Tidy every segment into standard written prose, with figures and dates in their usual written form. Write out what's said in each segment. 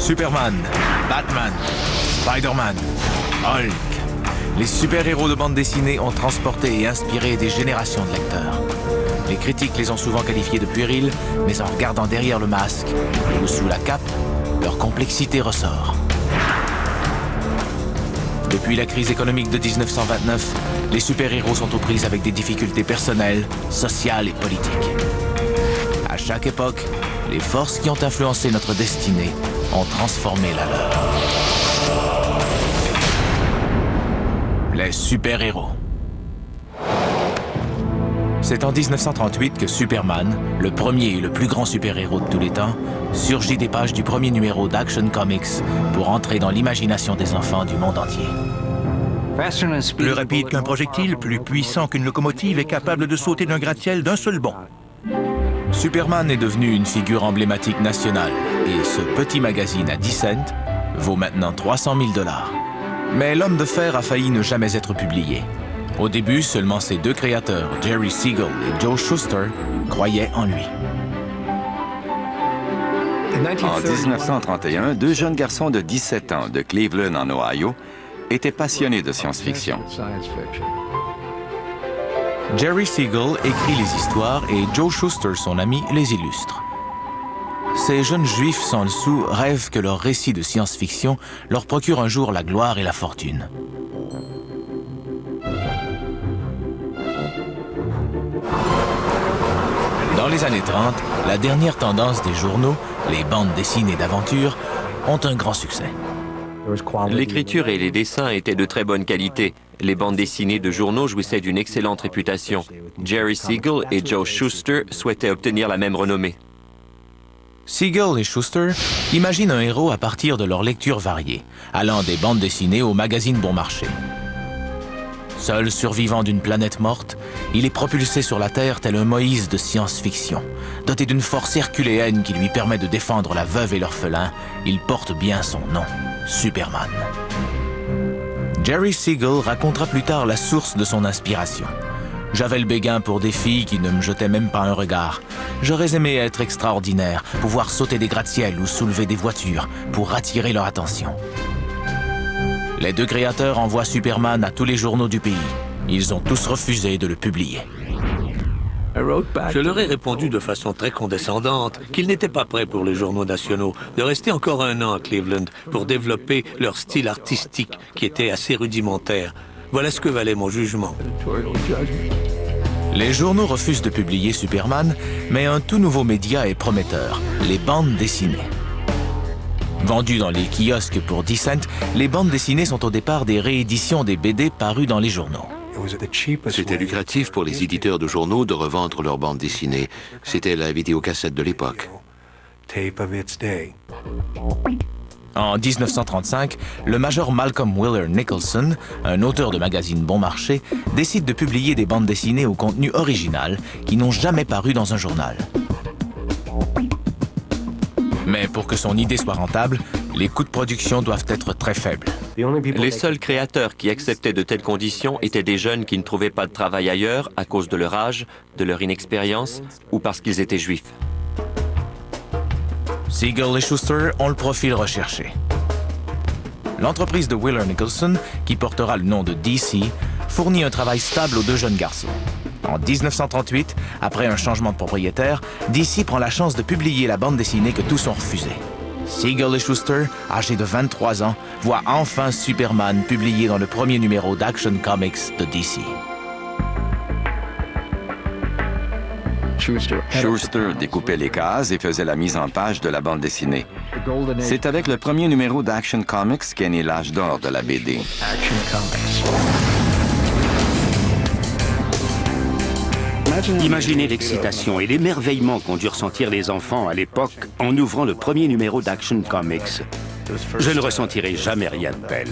Superman, Batman, Spider-Man, Hulk. Les super-héros de bande dessinée ont transporté et inspiré des générations de lecteurs. Les critiques les ont souvent qualifiés de puérils, mais en regardant derrière le masque ou sous la cape, leur complexité ressort. Depuis la crise économique de 1929, les super-héros sont aux prises avec des difficultés personnelles, sociales et politiques. À chaque époque, les forces qui ont influencé notre destinée ont transformé la leur. Les super-héros. C'est en 1938 que Superman, le premier et le plus grand super-héros de tous les temps, surgit des pages du premier numéro d'Action Comics pour entrer dans l'imagination des enfants du monde entier. Plus rapide qu'un projectile, plus puissant qu'une locomotive et capable de sauter d'un gratte-ciel d'un seul bond. Superman est devenu une figure emblématique nationale et ce petit magazine à 10 cents vaut maintenant 300 000 $. Mais l'homme de fer a failli ne jamais être publié. Au début, seulement ses deux créateurs, Jerry Siegel et Joe Shuster, croyaient en lui. En 1931, deux jeunes garçons de 17 ans de Cleveland, en Ohio, étaient passionnés de science-fiction. Jerry Siegel écrit les histoires et Joe Shuster, son ami, les illustre. Ces jeunes juifs sans le sou rêvent que leur récit de science-fiction leur procure un jour la gloire et la fortune. Dans les années 30, la dernière tendance des journaux, les bandes dessinées d'aventure, ont un grand succès. L'écriture et les dessins étaient de très bonne qualité. Les bandes dessinées de journaux jouissaient d'une excellente réputation. Jerry Siegel et Joe Shuster souhaitaient obtenir la même renommée. Siegel et Shuster imaginent un héros à partir de leurs lectures variées, allant des bandes dessinées aux magazines bon marché. Seul survivant d'une planète morte, il est propulsé sur la Terre tel un Moïse de science-fiction. Doté d'une force herculéenne qui lui permet de défendre la veuve et l'orphelin, il porte bien son nom, Superman. Jerry Siegel racontera plus tard la source de son inspiration. « J'avais le béguin pour des filles qui ne me jetaient même pas un regard. J'aurais aimé être extraordinaire, pouvoir sauter des gratte-ciels ou soulever des voitures pour attirer leur attention. » Les deux créateurs envoient Superman à tous les journaux du pays. Ils ont tous refusé de le publier. Je leur ai répondu de façon très condescendante qu'ils n'étaient pas prêts pour les journaux nationaux, de rester encore un an à Cleveland pour développer leur style artistique qui était assez rudimentaire. Voilà ce que valait mon jugement. Les journaux refusent de publier Superman, mais un tout nouveau média est prometteur, les bandes dessinées. Vendues dans les kiosques pour 10 cents, les bandes dessinées sont au départ des rééditions des BD parues dans les journaux. C'était lucratif pour les éditeurs de journaux de revendre leurs bandes dessinées. C'était la vidéocassette de l'époque. En 1935, le major Malcolm Wheeler Nicholson, un auteur de magazines bon marché, décide de publier des bandes dessinées au contenu original qui n'ont jamais paru dans un journal. Mais pour que son idée soit rentable, les coûts de production doivent être très faibles. Les seuls créateurs qui acceptaient de telles conditions étaient des jeunes qui ne trouvaient pas de travail ailleurs à cause de leur âge, de leur inexpérience ou parce qu'ils étaient juifs. Siegel et Shuster ont le profil recherché. L'entreprise de Wheeler Nicholson, qui portera le nom de DC, fournit un travail stable aux deux jeunes garçons. En 1938, après un changement de propriétaire, DC prend la chance de publier la bande dessinée que tous ont refusée. Siegel et Shuster, âgés de 23 ans, voient enfin Superman publié dans le premier numéro d'Action Comics de DC. Shuster découpait les cases et faisait la mise en page de la bande dessinée. C'est avec le premier numéro d'Action Comics qu'est né l'âge d'or de la BD. Imaginez l'excitation et l'émerveillement qu'ont dû ressentir les enfants à l'époque en ouvrant le premier numéro d'Action Comics. Je ne ressentirai jamais rien de tel.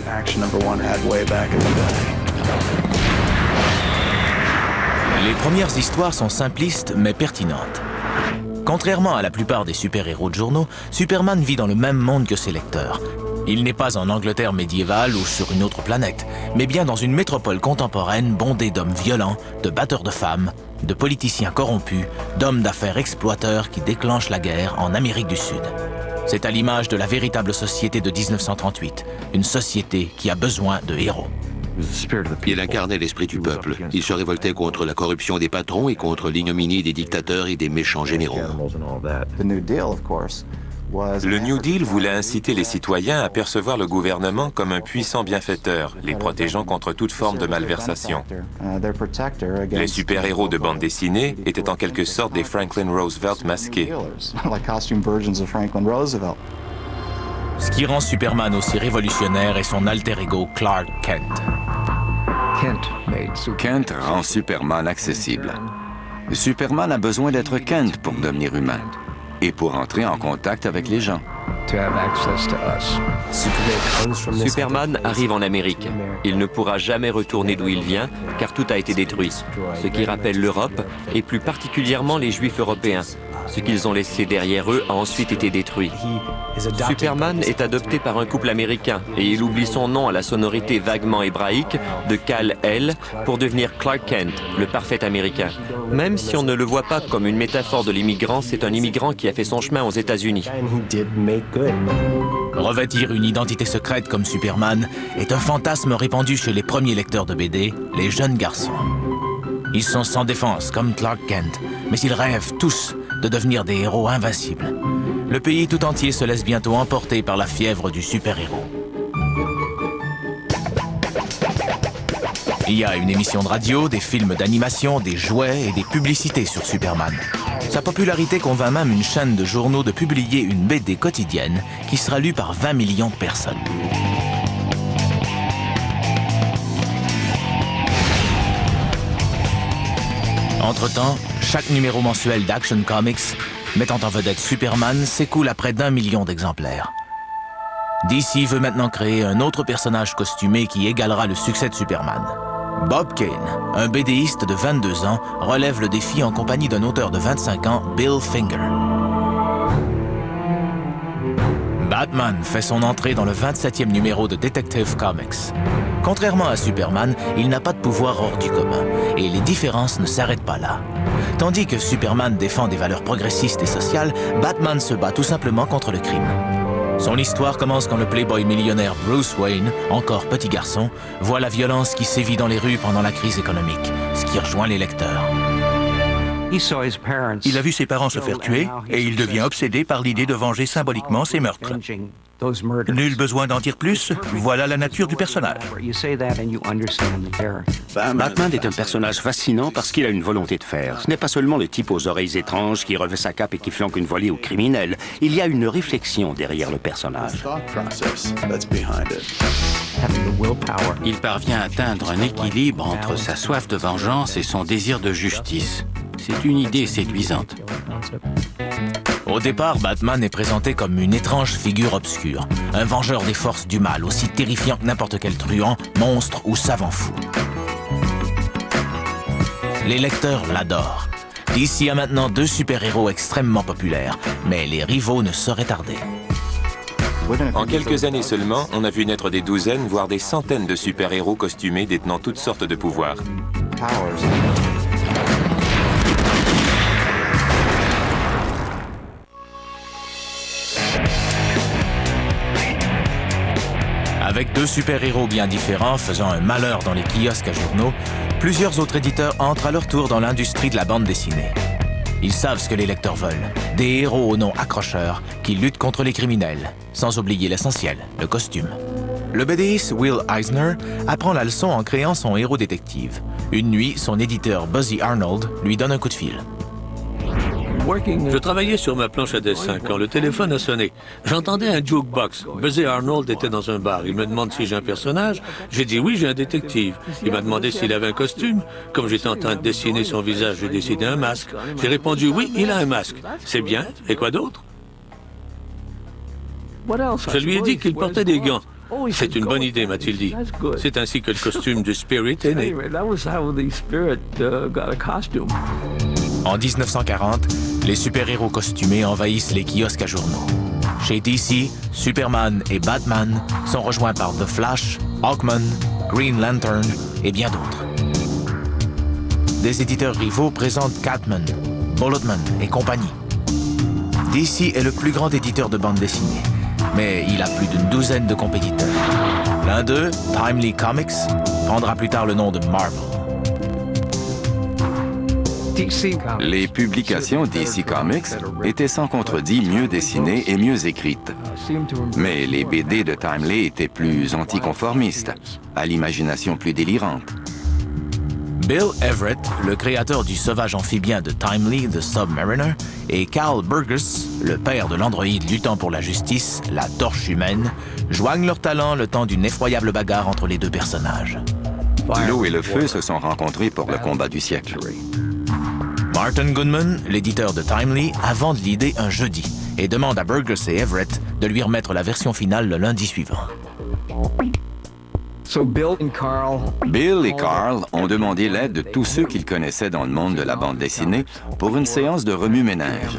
Les premières histoires sont simplistes mais pertinentes. Contrairement à la plupart des super-héros de journaux, Superman vit dans le même monde que ses lecteurs. Il n'est pas en Angleterre médiévale ou sur une autre planète, mais bien dans une métropole contemporaine bondée d'hommes violents, de batteurs de femmes, de politiciens corrompus, d'hommes d'affaires exploiteurs qui déclenchent la guerre en Amérique du Sud. C'est à l'image de la véritable société de 1938, une société qui a besoin de héros. Il incarnait l'esprit du peuple. Il se révoltait contre la corruption des patrons et contre l'ignominie des dictateurs et des méchants généraux. Le New Deal voulait inciter les citoyens à percevoir le gouvernement comme un puissant bienfaiteur, les protégeant contre toute forme de malversation. Les super-héros de bande dessinée étaient en quelque sorte des Franklin Roosevelt masqués. Ce qui rend Superman aussi révolutionnaire est son alter ego Clark Kent. Kent rend Superman accessible. Superman a besoin d'être Kent pour devenir humain et pour entrer en contact avec les gens. Superman arrive en Amérique. Il ne pourra jamais retourner d'où il vient, car tout a été détruit. Ce qui rappelle l'Europe, et plus particulièrement les Juifs européens. Ce qu'ils ont laissé derrière eux a ensuite été détruit. Superman est adopté par un couple américain et il oublie son nom à la sonorité vaguement hébraïque de Kal-El pour devenir Clark Kent, le parfait américain. Même si on ne le voit pas comme une métaphore de l'immigrant, c'est un immigrant qui a fait son chemin aux États-Unis. Revêtir une identité secrète comme Superman est un fantasme répandu chez les premiers lecteurs de BD, les jeunes garçons. Ils sont sans défense comme Clark Kent, mais ils rêvent tous de devenir des héros invincibles. Le pays tout entier se laisse bientôt emporter par la fièvre du super-héros. Il y a une émission de radio, des films d'animation, des jouets et des publicités sur Superman. Sa popularité convainc même une chaîne de journaux de publier une BD quotidienne qui sera lue par 20 millions de personnes. Entre-temps, chaque numéro mensuel d'Action Comics mettant en vedette Superman s'écoule à près d'1 million d'exemplaires. DC veut maintenant créer un autre personnage costumé qui égalera le succès de Superman. Bob Kane, un BDiste de 22 ans, relève le défi en compagnie d'un auteur de 25 ans, Bill Finger. Batman fait son entrée dans le 27e numéro de Detective Comics. Contrairement à Superman, il n'a pas de pouvoir hors du commun, et les différences ne s'arrêtent pas là. Tandis que Superman défend des valeurs progressistes et sociales, Batman se bat tout simplement contre le crime. Son histoire commence quand le playboy millionnaire Bruce Wayne, encore petit garçon, voit la violence qui sévit dans les rues pendant la crise économique, ce qui rejoint les lecteurs. Il a vu ses parents se faire tuer et il devient obsédé par l'idée de venger symboliquement ces meurtres. Nul besoin d'en dire plus, voilà la nature du personnage. Batman est un personnage fascinant parce qu'il a une volonté de faire. Ce n'est pas seulement le type aux oreilles étranges qui revêt sa cape et qui flanque une volée aux criminels. Il y a une réflexion derrière le personnage. Il parvient à atteindre un équilibre entre sa soif de vengeance et son désir de justice. C'est une idée séduisante. Au départ, Batman est présenté comme une étrange figure obscure, un vengeur des forces du mal, aussi terrifiant que n'importe quel truand, monstre ou savant fou. Les lecteurs l'adorent. DC a maintenant 2 super-héros extrêmement populaires, mais les rivaux ne sauraient tarder. En quelques années seulement, on a vu naître des douzaines, voire des centaines de super-héros costumés détenant toutes sortes de pouvoirs. Avec 2 super-héros bien différents faisant un malheur dans les kiosques à journaux, plusieurs autres éditeurs entrent à leur tour dans l'industrie de la bande dessinée. Ils savent ce que les lecteurs veulent, des héros au nom accrocheur qui luttent contre les criminels, sans oublier l'essentiel, le costume. Le BDiste Will Eisner apprend la leçon en créant son héros détective. Une nuit, son éditeur Buzzy Arnold lui donne un coup de fil. Je travaillais sur ma planche à dessin quand le téléphone a sonné. J'entendais un jukebox. Buzzy Arnold était dans un bar. Il me demande si j'ai un personnage. J'ai dit oui, j'ai un détective. Il m'a demandé s'il avait un costume. Comme j'étais en train de dessiner son visage, j'ai décidé un masque. J'ai répondu oui, il a un masque. C'est bien. Et quoi d'autre? Je lui ai dit qu'il portait des gants. C'est une bonne idée, m'a-t-il dit. C'est ainsi que le costume du Spirit est né. En 1940, les super-héros costumés envahissent les kiosques à journaux. Chez DC, Superman et Batman sont rejoints par The Flash, Hawkman, Green Lantern et bien d'autres. Des éditeurs rivaux présentent Catman, Bulletman et compagnie. DC est le plus grand éditeur de bande dessinée, mais il a plus d'une douzaine de compétiteurs. L'un d'eux, Timely Comics, prendra plus tard le nom de Marvel. Les publications DC Comics étaient sans contredit mieux dessinées et mieux écrites. Mais les BD de Timely étaient plus anticonformistes, à l'imagination plus délirante. Bill Everett, le créateur du sauvage amphibien de Timely, The Submariner, et Carl Burgess, le père de l'androïde luttant pour la justice, la Torche humaine, joignent leurs talents le temps d'une effroyable bagarre entre les deux personnages. L'eau et le feu se sont rencontrés pour le combat du siècle. Martin Goodman, l'éditeur de Timely, invente l'idée un jeudi et demande à Burgess et Everett de lui remettre la version finale le lundi suivant. Bill et Carl ont demandé l'aide de tous ceux qu'ils connaissaient dans le monde de la bande dessinée pour une séance de remue-ménage.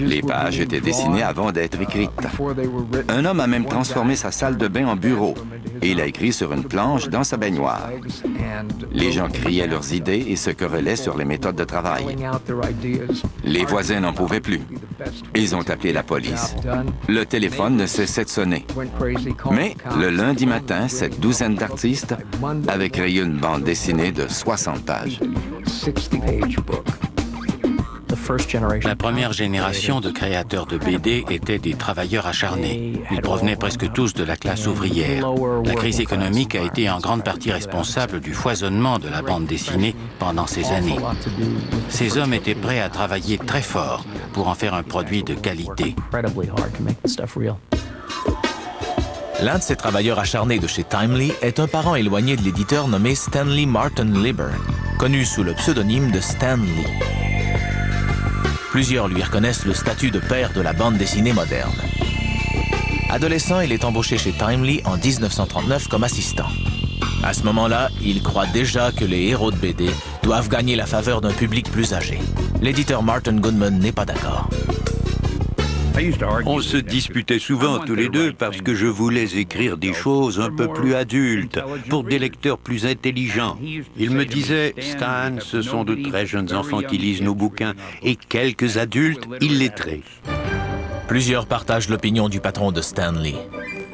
Les pages étaient dessinées avant d'être écrites. Un homme a même transformé sa salle de bain en bureau et il a écrit sur une planche dans sa baignoire. Les gens criaient leurs idées et se querellaient sur les méthodes de travail. Les voisins n'en pouvaient plus. Ils ont appelé la police. Le téléphone ne cessait de sonner. Mais le lundi matin, cette douzaine d'artistes avaient créé une bande dessinée de 60 pages. La première génération de créateurs de BD étaient des travailleurs acharnés. Ils provenaient presque tous de la classe ouvrière. La crise économique a été en grande partie responsable du foisonnement de la bande dessinée pendant ces années. Ces hommes étaient prêts à travailler très fort pour en faire un produit de qualité. L'un de ces travailleurs acharnés de chez Timely est un parent éloigné de l'éditeur nommé Stanley Martin Lieber, connu sous le pseudonyme de Stan Lee. Plusieurs lui reconnaissent le statut de père de la bande dessinée moderne. Adolescent, il est embauché chez Timely en 1939 comme assistant. À ce moment-là, il croit déjà que les héros de BD doivent gagner la faveur d'un public plus âgé. L'éditeur Martin Goodman n'est pas d'accord. On se disputait souvent tous les deux parce que je voulais écrire des choses un peu plus adultes, pour des lecteurs plus intelligents. Il me disait, Stan, ce sont de très jeunes enfants qui lisent nos bouquins et quelques adultes illettrés. Plusieurs partagent l'opinion du patron de Stan Lee.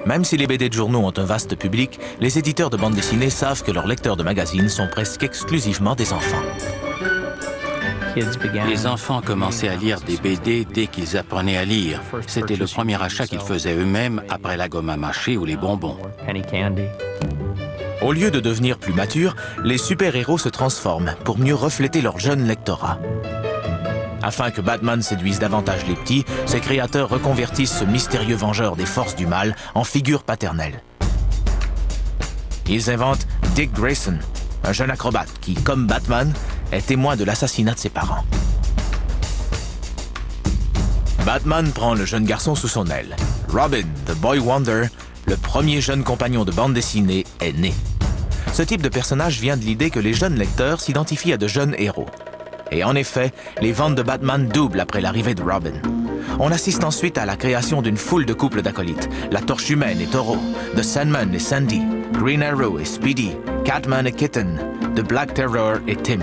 Même si les BD de journaux ont un vaste public, les éditeurs de bande dessinée savent que leurs lecteurs de magazines sont presque exclusivement des enfants. Les enfants commençaient à lire des BD dès qu'ils apprenaient à lire. C'était le premier achat qu'ils faisaient eux-mêmes après la gomme à mâcher ou les bonbons. Au lieu de devenir plus matures, les super-héros se transforment pour mieux refléter leur jeune lectorat. Afin que Batman séduise davantage les petits, ses créateurs reconvertissent ce mystérieux vengeur des forces du mal en figure paternelle. Ils inventent Dick Grayson, un jeune acrobate qui, comme Batman, est témoin de l'assassinat de ses parents. Batman prend le jeune garçon sous son aile. Robin, the Boy Wonder, le premier jeune compagnon de bande dessinée, est né. Ce type de personnage vient de l'idée que les jeunes lecteurs s'identifient à de jeunes héros. Et en effet, les ventes de Batman doublent après l'arrivée de Robin. On assiste ensuite à la création d'une foule de couples d'acolytes. La Torche humaine et Taureau, The Sandman et Sandy, Green Arrow et Speedy, Catman et Kitten, The Black Terror et Tim.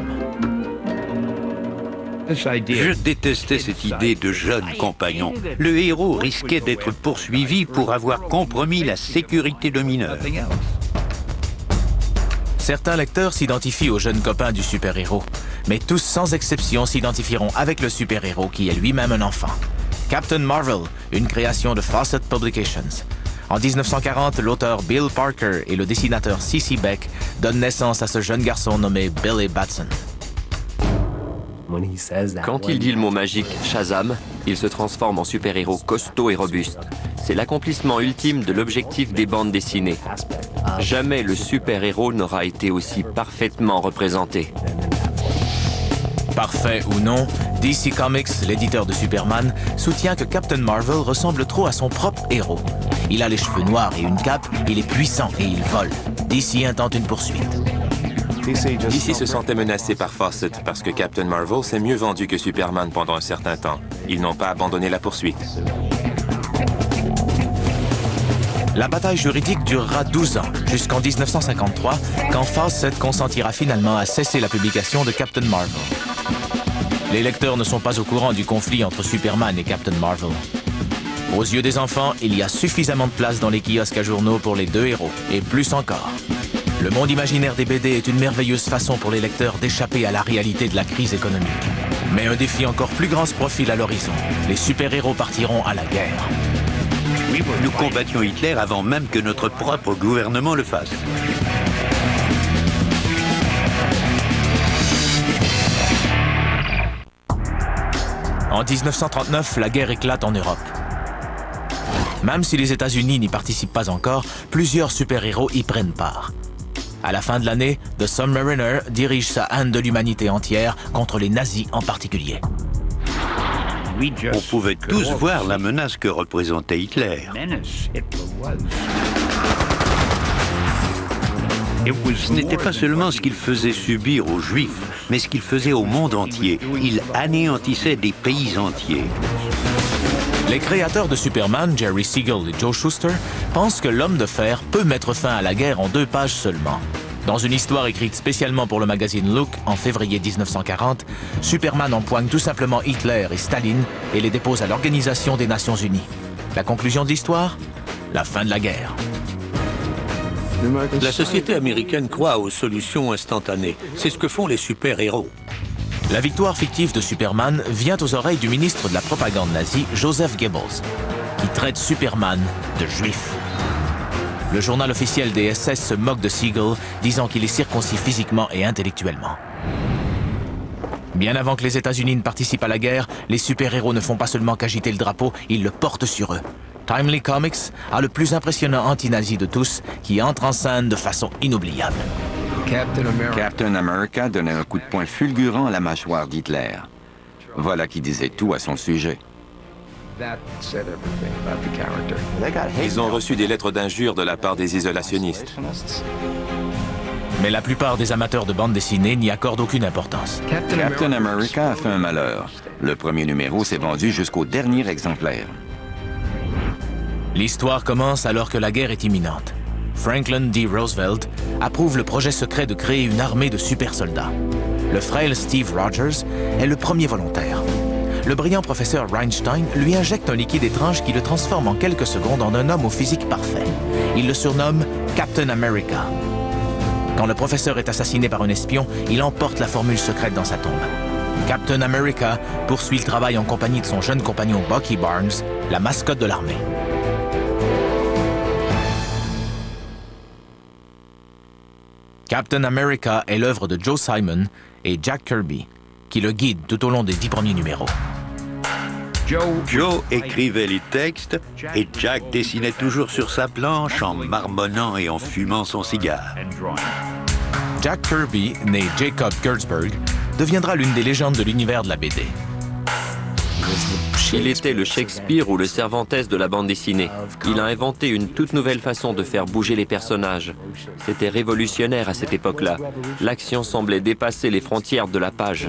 Je détestais cette idée de jeune compagnon. Le héros risquait d'être poursuivi pour avoir compromis la sécurité de mineurs. Certains lecteurs s'identifient aux jeunes copains du super-héros, mais tous sans exception s'identifieront avec le super-héros qui est lui-même un enfant. Captain Marvel, une création de Fawcett Publications. En 1940, l'auteur Bill Parker et le dessinateur C.C. Beck donnent naissance à ce jeune garçon nommé Billy Batson. Quand il dit le mot magique Shazam, il se transforme en super-héros costaud et robuste. C'est l'accomplissement ultime de l'objectif des bandes dessinées. Jamais le super-héros n'aura été aussi parfaitement représenté. Parfait ou non, DC Comics, l'éditeur de Superman, soutient que Captain Marvel ressemble trop à son propre héros. Il a les cheveux noirs et une cape, il est puissant et il vole. DC intente une poursuite. DC se sentait menacé par Fawcett parce que Captain Marvel s'est mieux vendu que Superman pendant un certain temps. Ils n'ont pas abandonné la poursuite. La bataille juridique durera 12 ans, jusqu'en 1953, quand Fawcett consentira finalement à cesser la publication de Captain Marvel. Les lecteurs ne sont pas au courant du conflit entre Superman et Captain Marvel. Aux yeux des enfants, il y a suffisamment de place dans les kiosques à journaux pour les deux héros, et plus encore. Le monde imaginaire des BD est une merveilleuse façon pour les lecteurs d'échapper à la réalité de la crise économique. Mais un défi encore plus grand se profile à l'horizon. Les super-héros partiront à la guerre. Nous combattions Hitler avant même que notre propre gouvernement le fasse. En 1939, la guerre éclate en Europe. Même si les États-Unis n'y participent pas encore, plusieurs super-héros y prennent part. À la fin de l'année, The Submariner dirige sa haine de l'humanité entière contre les nazis en particulier. On pouvait tous voir la menace que représentait Hitler. Ce n'était pas seulement ce qu'il faisait subir aux Juifs, mais ce qu'il faisait au monde entier. Il anéantissait des pays entiers. Les créateurs de Superman, Jerry Siegel et Joe Shuster, pensent que l'homme de fer peut mettre fin à la guerre en 2 pages seulement. Dans une histoire écrite spécialement pour le magazine Look en février 1940, Superman empoigne tout simplement Hitler et Staline et les dépose à l'Organisation des Nations Unies. La conclusion de l'histoire ? La fin de la guerre. La société américaine croit aux solutions instantanées. C'est ce que font les super-héros. La victoire fictive de Superman vient aux oreilles du ministre de la propagande nazie, Joseph Goebbels, qui traite Superman de juif. Le journal officiel des SS se moque de Siegel, disant qu'il est circoncis physiquement et intellectuellement. Bien avant que les États-Unis ne participent à la guerre, les super-héros ne font pas seulement qu'agiter le drapeau, ils le portent sur eux. Timely Comics a le plus impressionnant anti-nazi de tous, qui entre en scène de façon inoubliable. Captain America donnait un coup de poing fulgurant à la mâchoire d'Hitler. Voilà qui disait tout à son sujet. Ils ont reçu des lettres d'injures de la part des isolationnistes. Mais la plupart des amateurs de bande dessinée n'y accordent aucune importance. Captain America a fait un malheur. Le premier numéro s'est vendu jusqu'au dernier exemplaire. L'histoire commence alors que la guerre est imminente. Franklin D. Roosevelt approuve le projet secret de créer une armée de super-soldats. Le frêle Steve Rogers est le premier volontaire. Le brillant professeur Reinstein lui injecte un liquide étrange qui le transforme en quelques secondes en un homme au physique parfait. Il le surnomme Captain America. Quand le professeur est assassiné par un espion, il emporte la formule secrète dans sa tombe. Captain America poursuit le travail en compagnie de son jeune compagnon Bucky Barnes, la mascotte de l'armée. Captain America est l'œuvre de Joe Simon et Jack Kirby, qui le guident tout au long des 10 premiers numéros. Joe écrivait les textes et Jack dessinait toujours sur sa planche en marmonnant et en fumant son cigare. Jack Kirby, né Jacob Kurtzberg, deviendra l'une des légendes de l'univers de la BD. Il était le Shakespeare ou le Cervantes de la bande dessinée. Il a inventé une toute nouvelle façon de faire bouger les personnages. C'était révolutionnaire à cette époque-là. L'action semblait dépasser les frontières de la page.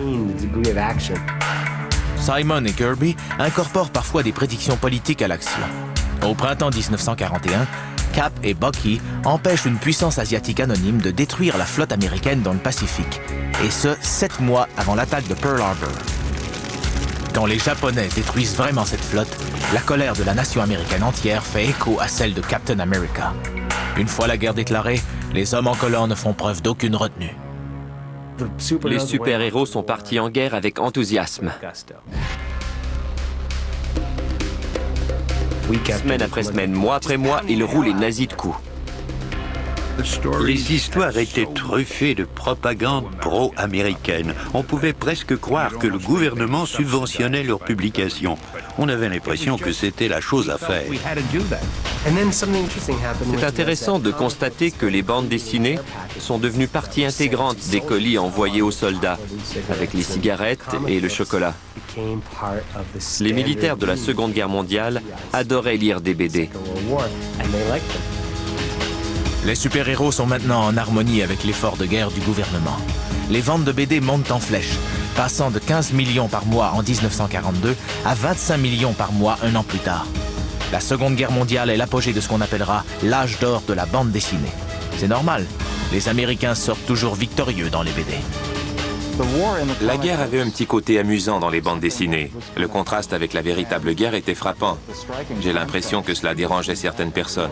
Simon et Kirby incorporent parfois des prédictions politiques à l'action. Au printemps 1941, Cap et Bucky empêchent une puissance asiatique anonyme de détruire la flotte américaine dans le Pacifique, et ce, 7 mois avant l'attaque de Pearl Harbor. Quand les Japonais détruisent vraiment cette flotte, la colère de la nation américaine entière fait écho à celle de Captain America. Une fois la guerre déclarée, les hommes en colère ne font preuve d'aucune retenue. Les super-héros sont partis en guerre avec enthousiasme. Semaine après semaine, mois après mois, ils roulent les nazis de coups. Les histoires étaient truffées de propagande pro-américaine. On pouvait presque croire que le gouvernement subventionnait leurs publications. On avait l'impression que c'était la chose à faire. C'est intéressant de constater que les bandes dessinées sont devenues partie intégrante des colis envoyés aux soldats, avec les cigarettes et le chocolat. Les militaires de la Seconde Guerre mondiale adoraient lire des BD. Les super-héros sont maintenant en harmonie avec l'effort de guerre du gouvernement. Les ventes de BD montent en flèche, passant de 15 millions par mois en 1942 à 25 millions par mois un an plus tard. La Seconde Guerre mondiale est l'apogée de ce qu'on appellera l'âge d'or de la bande dessinée. C'est normal, les Américains sortent toujours victorieux dans les BD. La guerre avait un petit côté amusant dans les bandes dessinées. Le contraste avec la véritable guerre était frappant. J'ai l'impression que cela dérangeait certaines personnes.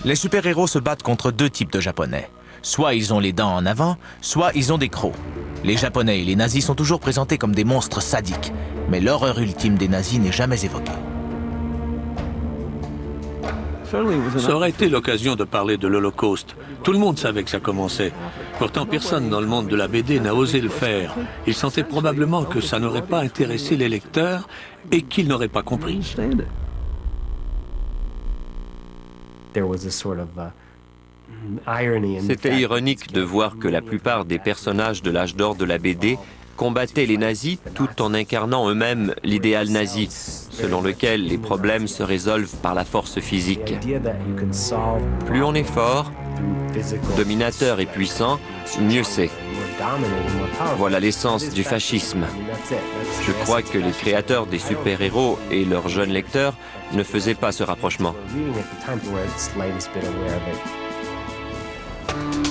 Les super-héros se battent contre deux types de Japonais. Soit ils ont les dents en avant, soit ils ont des crocs. Les Japonais et les nazis sont toujours présentés comme des monstres sadiques, mais l'horreur ultime des nazis n'est jamais évoquée. Ça aurait été l'occasion de parler de l'Holocauste. Tout le monde savait que ça commençait. Pourtant, personne dans le monde de la BD n'a osé le faire. Ils sentaient probablement que ça n'aurait pas intéressé les lecteurs et qu'ils n'auraient pas compris. C'était ironique de voir que la plupart des personnages de l'âge d'or de la BD combattaient les nazis tout en incarnant eux-mêmes l'idéal nazi, selon lequel les problèmes se résolvent par la force physique. Plus on est fort, dominateur et puissant, mieux c'est. Voilà l'essence du fascisme. Je crois que les créateurs des super-héros et leurs jeunes lecteurs ne faisaient pas ce rapprochement.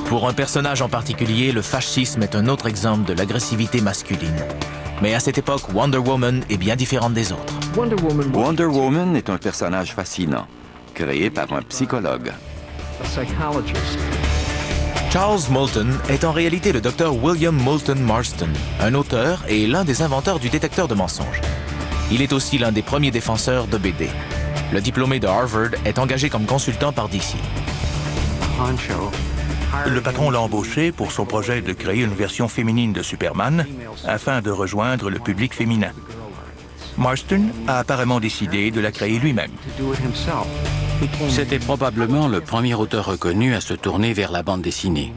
Pour un personnage en particulier, le fascisme est un autre exemple de l'agressivité masculine. Mais à cette époque, Wonder Woman est bien différente des autres. Wonder Woman est un personnage fascinant, créé par un psychologue. Charles Moulton est en réalité le docteur William Moulton Marston, un auteur et l'un des inventeurs du détecteur de mensonges. Il est aussi l'un des premiers défenseurs de BD. Le diplômé de Harvard est engagé comme consultant par DC. Le patron l'a embauché pour son projet de créer une version féminine de Superman afin de rejoindre le public féminin. Marston a apparemment décidé de la créer lui-même. C'était probablement le premier auteur reconnu à se tourner vers la bande dessinée.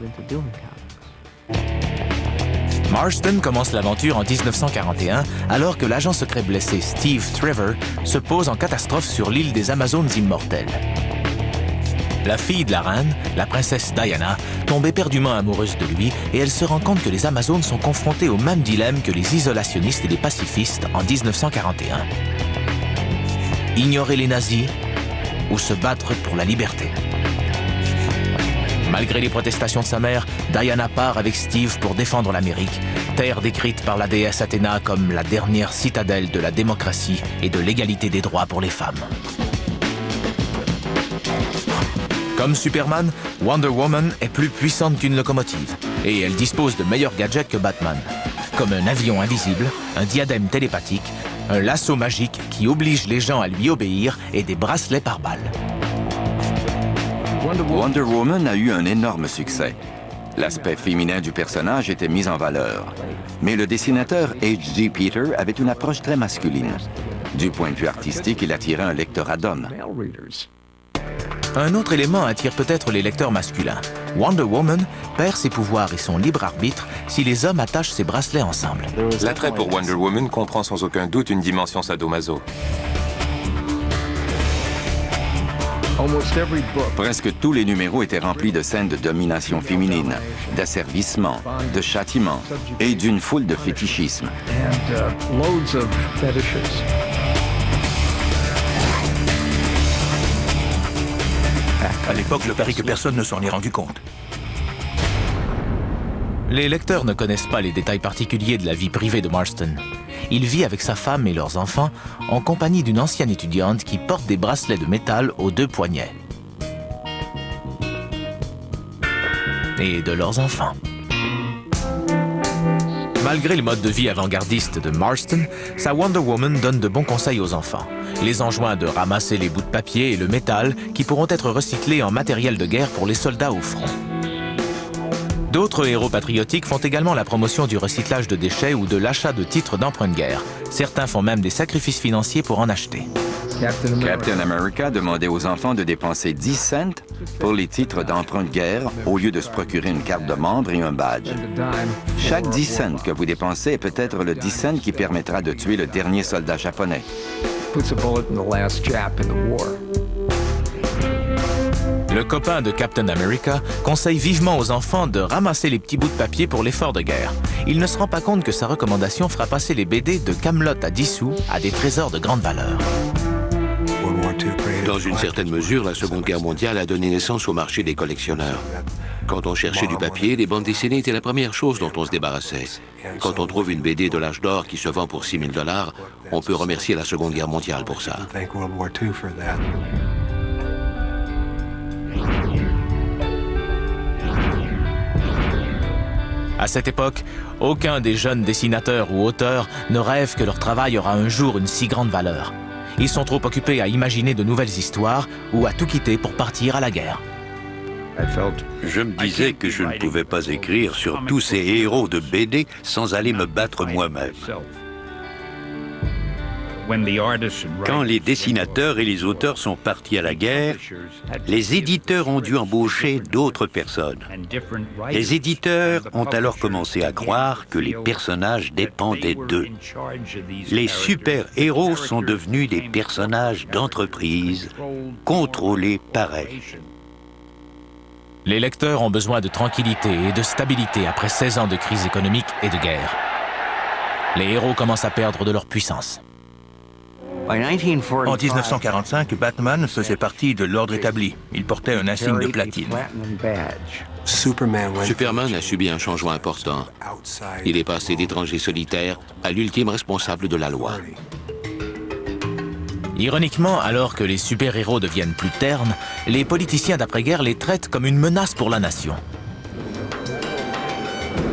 Marston commence l'aventure en 1941 alors que l'agent secret blessé Steve Trevor se pose en catastrophe sur l'île des Amazones immortelles. La fille de la reine, la princesse Diana, tombe éperdument amoureuse de lui et elle se rend compte que les Amazones sont confrontées au même dilemme que les isolationnistes et les pacifistes en 1941. Ignorer les nazis ou se battre pour la liberté. Malgré les protestations de sa mère, Diana part avec Steve pour défendre l'Amérique, terre décrite par la déesse Athéna comme la dernière citadelle de la démocratie et de l'égalité des droits pour les femmes. Comme Superman, Wonder Woman est plus puissante qu'une locomotive et elle dispose de meilleurs gadgets que Batman, comme un avion invisible, un diadème télépathique, un lasso magique qui oblige les gens à lui obéir et des bracelets par balles. Wonder Woman a eu un énorme succès. L'aspect féminin du personnage était mis en valeur. Mais le dessinateur H.G. Peter avait une approche très masculine. Du point de vue artistique, il attirait un lectorat d'hommes. Un autre élément attire peut-être les lecteurs masculins. Wonder Woman perd ses pouvoirs et son libre arbitre si les hommes attachent ses bracelets ensemble. L'attrait pour Wonder Woman comprend sans aucun doute une dimension sadomaso. Presque tous les numéros étaient remplis de scènes de domination féminine, d'asservissement, de châtiment et d'une foule de fétichismes. À l'époque, je parie que personne ne s'en est rendu compte. Les lecteurs ne connaissent pas les détails particuliers de la vie privée de Marston. Il vit avec sa femme et leurs enfants en compagnie d'une ancienne étudiante qui porte des bracelets de métal aux 2 poignets. Et de leurs enfants. Malgré le mode de vie avant-gardiste de Marston, sa Wonder Woman donne de bons conseils aux enfants. Les enjoint de ramasser les bouts de papier et le métal qui pourront être recyclés en matériel de guerre pour les soldats au front. D'autres héros patriotiques font également la promotion du recyclage de déchets ou de l'achat de titres d'emprunt de guerre. Certains font même des sacrifices financiers pour en acheter. Captain America demandait aux enfants de dépenser 10 cents pour les titres d'emprunt de guerre au lieu de se procurer une carte de membre et un badge. Chaque 10 cents que vous dépensez est peut-être le 10 cents qui permettra de tuer le dernier soldat japonais. Le copain de Captain America conseille vivement aux enfants de ramasser les petits bouts de papier pour l'effort de guerre. Il ne se rend pas compte que sa recommandation fera passer les BD de Camelot à 10 sous à des trésors de grande valeur. Dans une certaine mesure, la Seconde Guerre mondiale a donné naissance au marché des collectionneurs. Quand on cherchait du papier, les bandes dessinées étaient la première chose dont on se débarrassait. Quand on trouve une BD de l'âge d'or qui se vend pour 6 000 $, on peut remercier la Seconde Guerre mondiale pour ça. À cette époque, aucun des jeunes dessinateurs ou auteurs ne rêve que leur travail aura un jour une si grande valeur. Ils sont trop occupés à imaginer de nouvelles histoires ou à tout quitter pour partir à la guerre. Je me disais que je ne pouvais pas écrire sur tous ces héros de BD sans aller me battre moi-même. Quand les dessinateurs et les auteurs sont partis à la guerre, les éditeurs ont dû embaucher d'autres personnes. Les éditeurs ont alors commencé à croire que les personnages dépendaient d'eux. Les super-héros sont devenus des personnages d'entreprise, contrôlés par elles. Les lecteurs ont besoin de tranquillité et de stabilité après 16 ans de crise économique et de guerre. Les héros commencent à perdre de leur puissance. En 1945, Batman faisait partie de l'ordre établi. Il portait un insigne de platine. Superman a subi un changement important. Il est passé d'étranger solitaire à l'ultime responsable de la loi. Ironiquement, alors que les super-héros deviennent plus ternes, les politiciens d'après-guerre les traitent comme une menace pour la nation.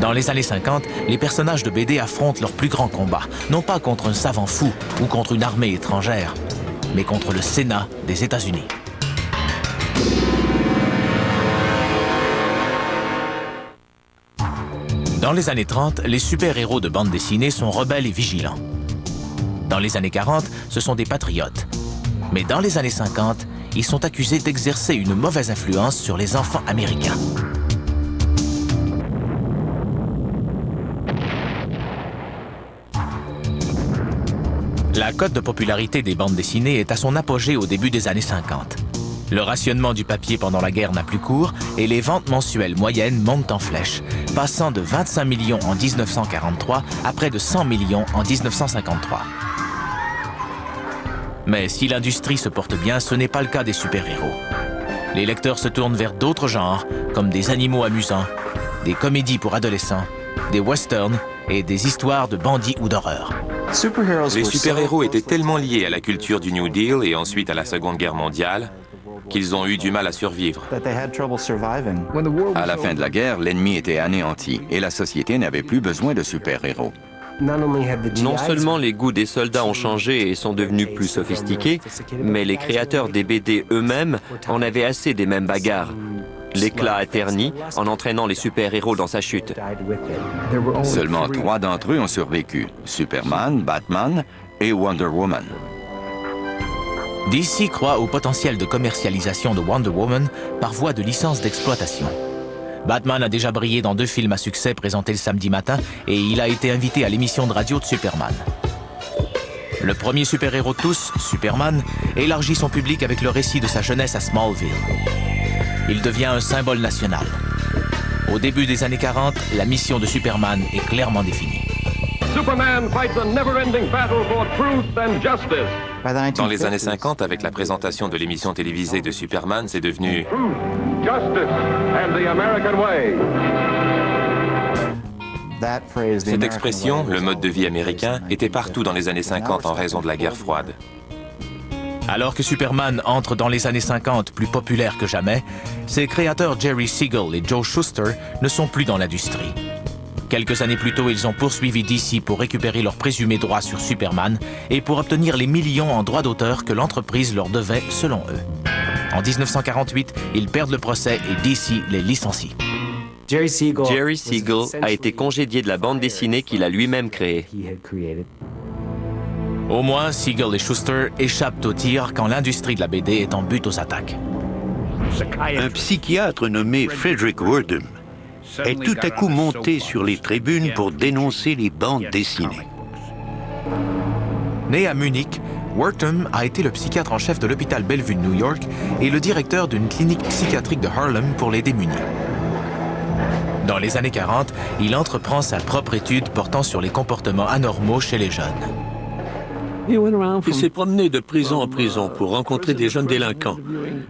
Dans les années 50, les personnages de BD affrontent leur plus grand combat, non pas contre un savant fou ou contre une armée étrangère, mais contre le Sénat des États-Unis. Dans les années 30, les super-héros de bande dessinée sont rebelles et vigilants. Dans les années 40, ce sont des patriotes. Mais dans les années 50, ils sont accusés d'exercer une mauvaise influence sur les enfants américains. La cote de popularité des bandes dessinées est à son apogée au début des années 50. Le rationnement du papier pendant la guerre n'a plus cours et les ventes mensuelles moyennes montent en flèche, passant de 25 millions en 1943 à près de 100 millions en 1953. Mais si l'industrie se porte bien, ce n'est pas le cas des super-héros. Les lecteurs se tournent vers d'autres genres, comme des animaux amusants, des comédies pour adolescents, des westerns et des histoires de bandits ou d'horreur. Les super-héros étaient tellement liés à la culture du New Deal et ensuite à la Seconde Guerre mondiale qu'ils ont eu du mal à survivre. À la fin de la guerre, l'ennemi était anéanti et la société n'avait plus besoin de super-héros. Non seulement les goûts des soldats ont changé et sont devenus plus sophistiqués, mais les créateurs des BD eux-mêmes en avaient assez des mêmes bagarres. L'éclat a terni en entraînant les super-héros dans sa chute. Seulement 3 d'entre eux ont survécu, Superman, Batman et Wonder Woman. DC croit au potentiel de commercialisation de Wonder Woman par voie de licence d'exploitation. Batman a déjà brillé dans 2 films à succès présentés le samedi matin et il a été invité à l'émission de radio de Superman. Le premier super-héros de tous, Superman, élargit son public avec le récit de sa jeunesse à Smallville. Il devient un symbole national. Au début des années 40, la mission de Superman est clairement définie. Superman fights a never-ending battle for truth and justice. Dans les années 50, avec la présentation de l'émission télévisée de Superman, c'est devenu Justice and the American way. Cette expression, le mode de vie américain, était partout dans les années 50 en raison de la guerre froide. Alors que Superman entre dans les années 50 plus populaire que jamais, ses créateurs Jerry Siegel et Joe Shuster ne sont plus dans l'industrie. Quelques années plus tôt, ils ont poursuivi DC pour récupérer leurs présumés droits sur Superman et pour obtenir les millions en droits d'auteur que l'entreprise leur devait selon eux. En 1948, ils perdent le procès et DC les licencie. Jerry Siegel a été congédié de la bande dessinée qu'il a lui-même créée. Au moins, Siegel et Shuster échappent au tir quand l'industrie de la BD est en butte aux attaques. Un psychiatre nommé Frederick Wertham est tout à coup monté sur les tribunes pour dénoncer les bandes dessinées. Né à Munich, Wertham a été le psychiatre en chef de l'hôpital Bellevue de New York et le directeur d'une clinique psychiatrique de Harlem pour les démunis. Dans les années 40, il entreprend sa propre étude portant sur les comportements anormaux chez les jeunes. Il s'est promené de prison en prison pour rencontrer des jeunes délinquants.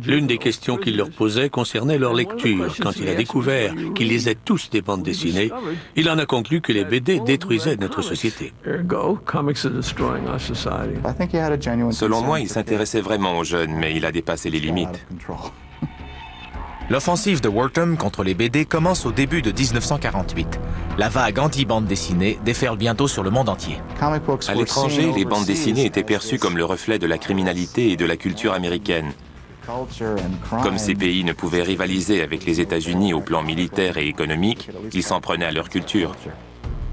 L'une des questions qu'il leur posait concernait leur lecture. Quand il a découvert qu'ils lisaient tous des bandes dessinées, il en a conclu que les BD détruisaient notre société. Selon moi, il s'intéressait vraiment aux jeunes, mais il a dépassé les limites. L'offensive de Wortham contre les BD commence au début de 1948. La vague anti-bande dessinée déferle bientôt sur le monde entier. À l'étranger, les bandes dessinées étaient perçues comme le reflet de la criminalité et de la culture américaine. Comme ces pays ne pouvaient rivaliser avec les États-Unis au plan militaire et économique, ils s'en prenaient à leur culture.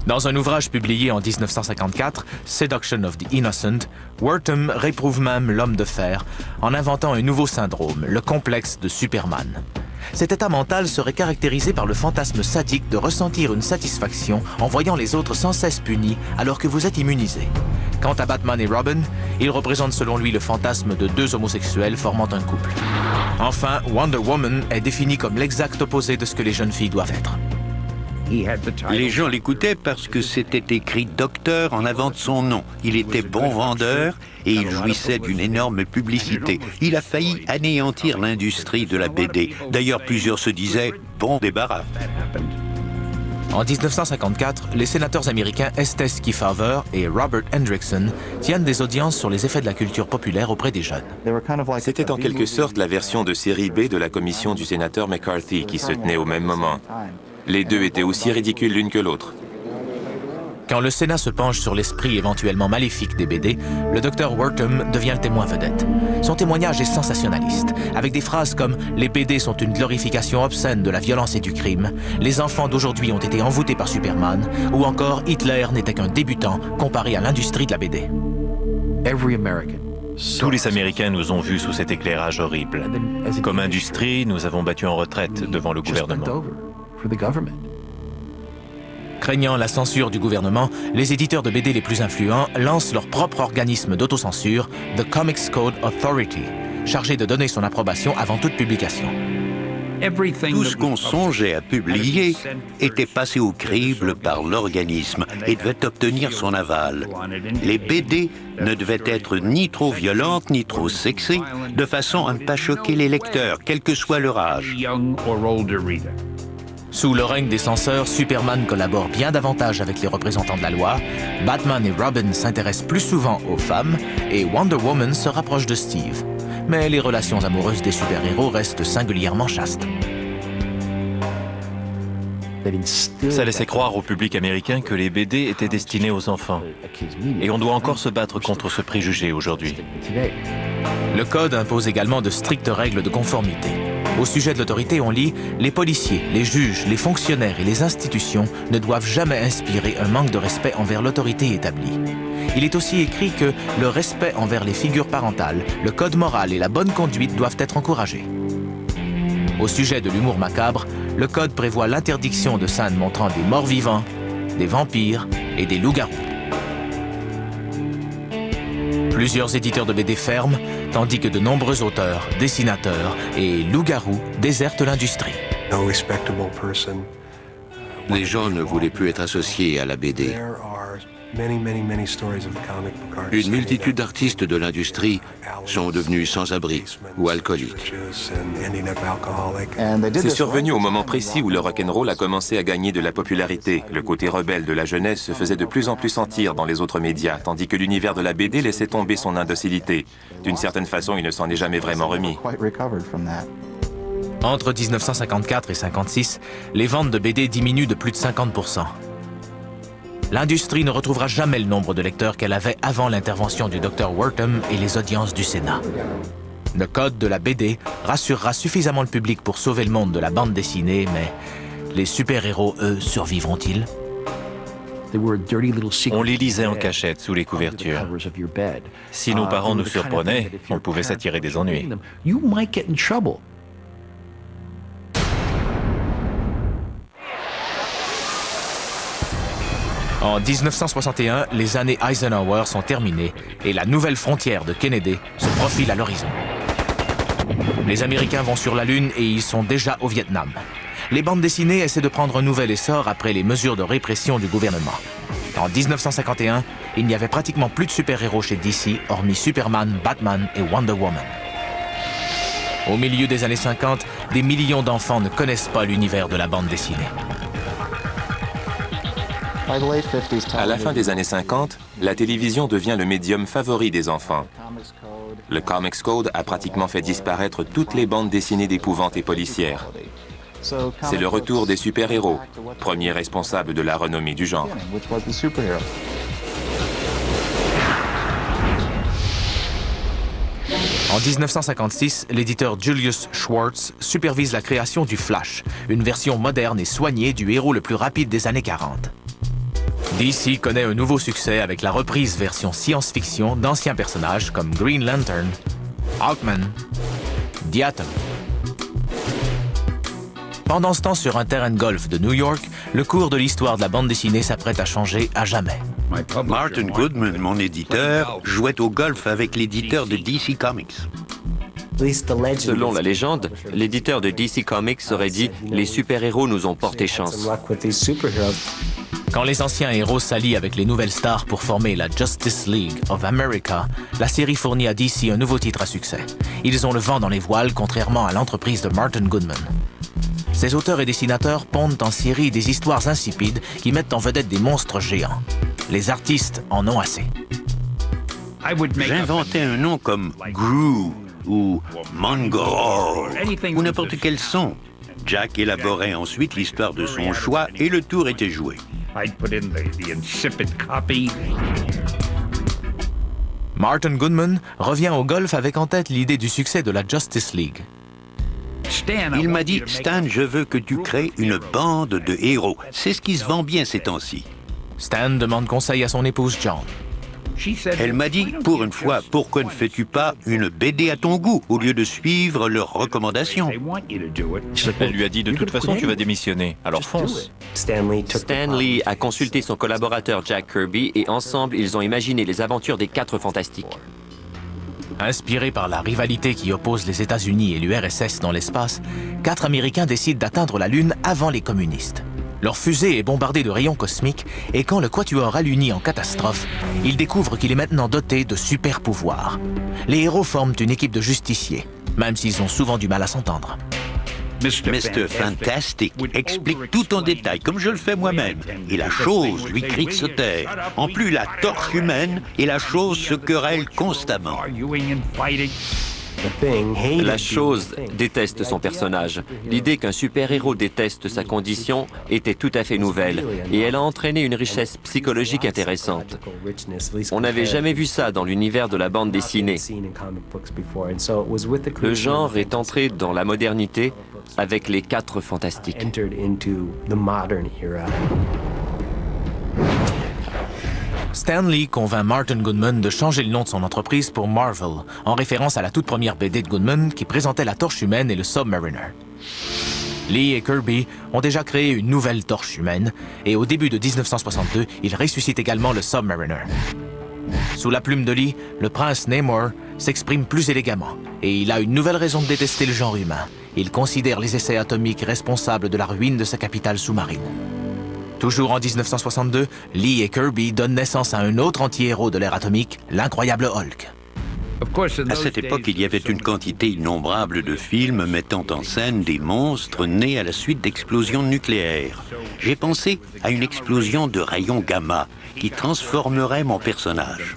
Dans un ouvrage publié en 1954, Seduction of the Innocent, Wortham réprouve même l'homme de fer en inventant un nouveau syndrome, le complexe de Superman. Cet état mental serait caractérisé par le fantasme sadique de ressentir une satisfaction en voyant les autres sans cesse punis alors que vous êtes immunisé. Quant à Batman et Robin, ils représentent selon lui le fantasme de deux homosexuels formant un couple. Enfin, Wonder Woman est définie comme l'exact opposé de ce que les jeunes filles doivent être. Les gens l'écoutaient parce que c'était écrit docteur en avant de son nom. Il était bon vendeur et il jouissait d'une énorme publicité. Il a failli anéantir l'industrie de la BD. D'ailleurs, plusieurs se disaient « bon débarras ». En 1954, les sénateurs américains Estes Kefauver et Robert Hendrickson tiennent des audiences sur les effets de la culture populaire auprès des jeunes. C'était en quelque sorte la version de série B de la commission du sénateur McCarthy qui se tenait au même moment. Les deux étaient aussi ridicules l'une que l'autre. Quand le Sénat se penche sur l'esprit éventuellement maléfique des BD, le Dr Wortham devient le témoin vedette. Son témoignage est sensationnaliste, avec des phrases comme « Les BD sont une glorification obscène de la violence et du crime »,« Les enfants d'aujourd'hui ont été envoûtés par Superman » ou encore « Hitler n'était qu'un débutant comparé à l'industrie de la BD ». Tous les Américains nous ont vus sous cet éclairage horrible. Comme industrie, nous avons battu en retraite devant le gouvernement. Craignant la censure du gouvernement, les éditeurs de BD les plus influents lancent leur propre organisme d'autocensure, The Comics Code Authority, chargé de donner son approbation avant toute publication. Tout ce qu'on songeait à publier était passé au crible par l'organisme et devait obtenir son aval. Les BD ne devaient être ni trop violentes ni trop sexées, de façon à ne pas choquer les lecteurs, quel que soit leur âge. Sous le règne des censeurs, Superman collabore bien davantage avec les représentants de la loi, Batman et Robin s'intéressent plus souvent aux femmes et Wonder Woman se rapproche de Steve. Mais les relations amoureuses des super-héros restent singulièrement chastes. Ça laissait croire au public américain que les BD étaient destinés aux enfants. Et on doit encore se battre contre ce préjugé aujourd'hui. Le Code impose également de strictes règles de conformité. Au sujet de l'autorité, on lit « Les policiers, les juges, les fonctionnaires et les institutions ne doivent jamais inspirer un manque de respect envers l'autorité établie. » Il est aussi écrit que le respect envers les figures parentales, le code moral et la bonne conduite doivent être encouragés. Au sujet de l'humour macabre, le Code prévoit l'interdiction de scènes montrant des morts vivants, des vampires et des loups-garous. Plusieurs éditeurs de BD ferment, tandis que de nombreux auteurs, dessinateurs et loups-garous désertent l'industrie. Les gens ne voulaient plus être associés à la BD. Une multitude d'artistes de l'industrie sont devenus sans-abri ou alcooliques. C'est survenu au moment précis où le rock'n'roll a commencé à gagner de la popularité. Le côté rebelle de la jeunesse se faisait de plus en plus sentir dans les autres médias, tandis que l'univers de la BD laissait tomber son indocilité. D'une certaine façon, il ne s'en est jamais vraiment remis. Entre 1954 et 1956, les ventes de BD diminuent de plus de 50%. L'industrie ne retrouvera jamais le nombre de lecteurs qu'elle avait avant l'intervention du Dr Wortham et les audiences du Sénat. Le code de la BD rassurera suffisamment le public pour sauver le monde de la bande dessinée, mais les super-héros, eux, survivront-ils? On les lisait en cachette sous les couvertures. Si nos parents nous surprenaient, on pouvait s'attirer des ennuis. En 1961, les années Eisenhower sont terminées et la nouvelle frontière de Kennedy se profile à l'horizon. Les Américains vont sur la Lune et ils sont déjà au Vietnam. Les bandes dessinées essaient de prendre un nouvel essor après les mesures de répression du gouvernement. En 1951, il n'y avait pratiquement plus de super-héros chez DC, hormis Superman, Batman et Wonder Woman. Au milieu des années 50, des millions d'enfants ne connaissent pas l'univers de la bande dessinée. À la fin des années 50, la télévision devient le médium favori des enfants. Le Comics Code a pratiquement fait disparaître toutes les bandes dessinées d'épouvante et policières. C'est le retour des super-héros, premier responsable de la renommée du genre. En 1956, l'éditeur Julius Schwartz supervise la création du Flash, une version moderne et soignée du héros le plus rapide des années 40. DC connaît un nouveau succès avec la reprise version science-fiction d'anciens personnages comme Green Lantern, Hawkman, The Atom. Pendant ce temps, sur un terrain de golf de New York, le cours de l'histoire de la bande dessinée s'apprête à changer à jamais. Martin Goodman, mon éditeur, jouait au golf avec l'éditeur de DC Comics. Selon la légende, l'éditeur de DC Comics aurait dit « Les super-héros nous ont porté chance ». Quand les anciens héros s'allient avec les nouvelles stars pour former la Justice League of America, la série fournit à DC un nouveau titre à succès. Ils ont le vent dans les voiles, contrairement à l'entreprise de Martin Goodman. Ces auteurs et dessinateurs pondent en série des histoires insipides qui mettent en vedette des monstres géants. Les artistes en ont assez. J'inventais un nom comme Gru ou Mongol ou n'importe quel son. Jack élaborait ensuite l'histoire de son choix et le tour était joué. Martin Goodman revient au golf avec en tête l'idée du succès de la Justice League. Il m'a dit « Stan, je veux que tu crées une bande de héros. C'est ce qui se vend bien ces temps-ci. » Stan demande conseil à son épouse John. Elle m'a dit « Pour une fois, pourquoi ne fais-tu pas une BD à ton goût au lieu de suivre leurs recommandations ?» Elle lui a dit « De toute façon, tu vas démissionner, alors fonce. » Stan Lee a consulté son collaborateur Jack Kirby et ensemble, ils ont imaginé les aventures des 4 Fantastiques. Inspirés par la rivalité qui oppose les États-Unis et l'URSS dans l'espace, 4 Américains décident d'atteindre la Lune avant les communistes. Leur fusée est bombardée de rayons cosmiques et quand le Quatuor alunit en catastrophe, ils découvrent qu'il est maintenant doté de super pouvoirs. Les héros forment une équipe de justiciers, même s'ils ont souvent du mal à s'entendre. Mr. Fantastic explique tout en détail, comme je le fais moi-même. Et la chose lui crie de se taire. En plus, la torche humaine et la chose se querellent constamment. La chose déteste son personnage. L'idée qu'un super-héros déteste sa condition était tout à fait nouvelle et elle a entraîné une richesse psychologique intéressante. On n'avait jamais vu ça dans l'univers de la bande dessinée. Le genre est entré dans la modernité avec les 4 Fantastiques. Stan Lee convainc Martin Goodman de changer le nom de son entreprise pour Marvel, en référence à la toute première BD de Goodman qui présentait la torche humaine et le Submariner. Lee et Kirby ont déjà créé une nouvelle torche humaine, et au début de 1962, ils ressuscitent également le Submariner. Sous la plume de Lee, le prince Namor s'exprime plus élégamment, et il a une nouvelle raison de détester le genre humain. Il considère les essais atomiques responsables de la ruine de sa capitale sous-marine. Toujours en 1962, Lee et Kirby donnent naissance à un autre anti-héros de l'ère atomique, l'incroyable Hulk. À cette époque, il y avait une quantité innombrable de films mettant en scène des monstres nés à la suite d'explosions nucléaires. J'ai pensé à une explosion de rayons gamma qui transformerait mon personnage.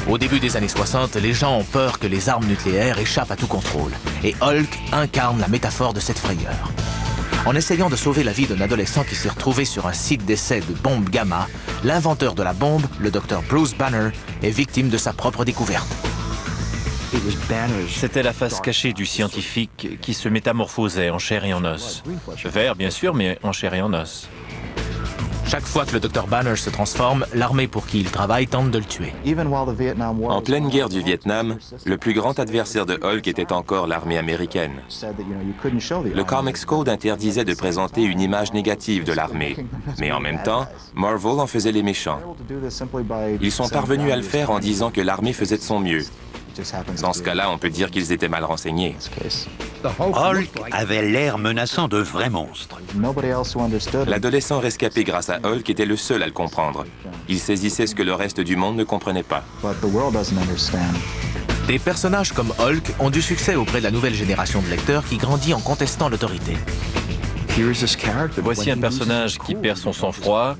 Au début des années 60, les gens ont peur que les armes nucléaires échappent à tout contrôle, et Hulk incarne la métaphore de cette frayeur. En essayant de sauver la vie d'un adolescent qui s'est retrouvé sur un site d'essai de bombes gamma, l'inventeur de la bombe, le Dr. Bruce Banner, est victime de sa propre découverte. C'était la face cachée du scientifique qui se métamorphosait en chair et en os. Vert, bien sûr, mais en chair et en os. Chaque fois que le Dr. Banner se transforme, l'armée pour qui il travaille tente de le tuer. En pleine guerre du Vietnam, le plus grand adversaire de Hulk était encore l'armée américaine. Le Comics Code interdisait de présenter une image négative de l'armée, mais en même temps, Marvel en faisait les méchants. Ils sont parvenus à le faire en disant que l'armée faisait de son mieux. Dans ce cas-là, on peut dire qu'ils étaient mal renseignés. Hulk avait l'air menaçant de vrai monstre. L'adolescent rescapé grâce à Hulk était le seul à le comprendre. Il saisissait ce que le reste du monde ne comprenait pas. Des personnages comme Hulk ont du succès auprès de la nouvelle génération de lecteurs qui grandit en contestant l'autorité. Voici un personnage qui perd son sang-froid,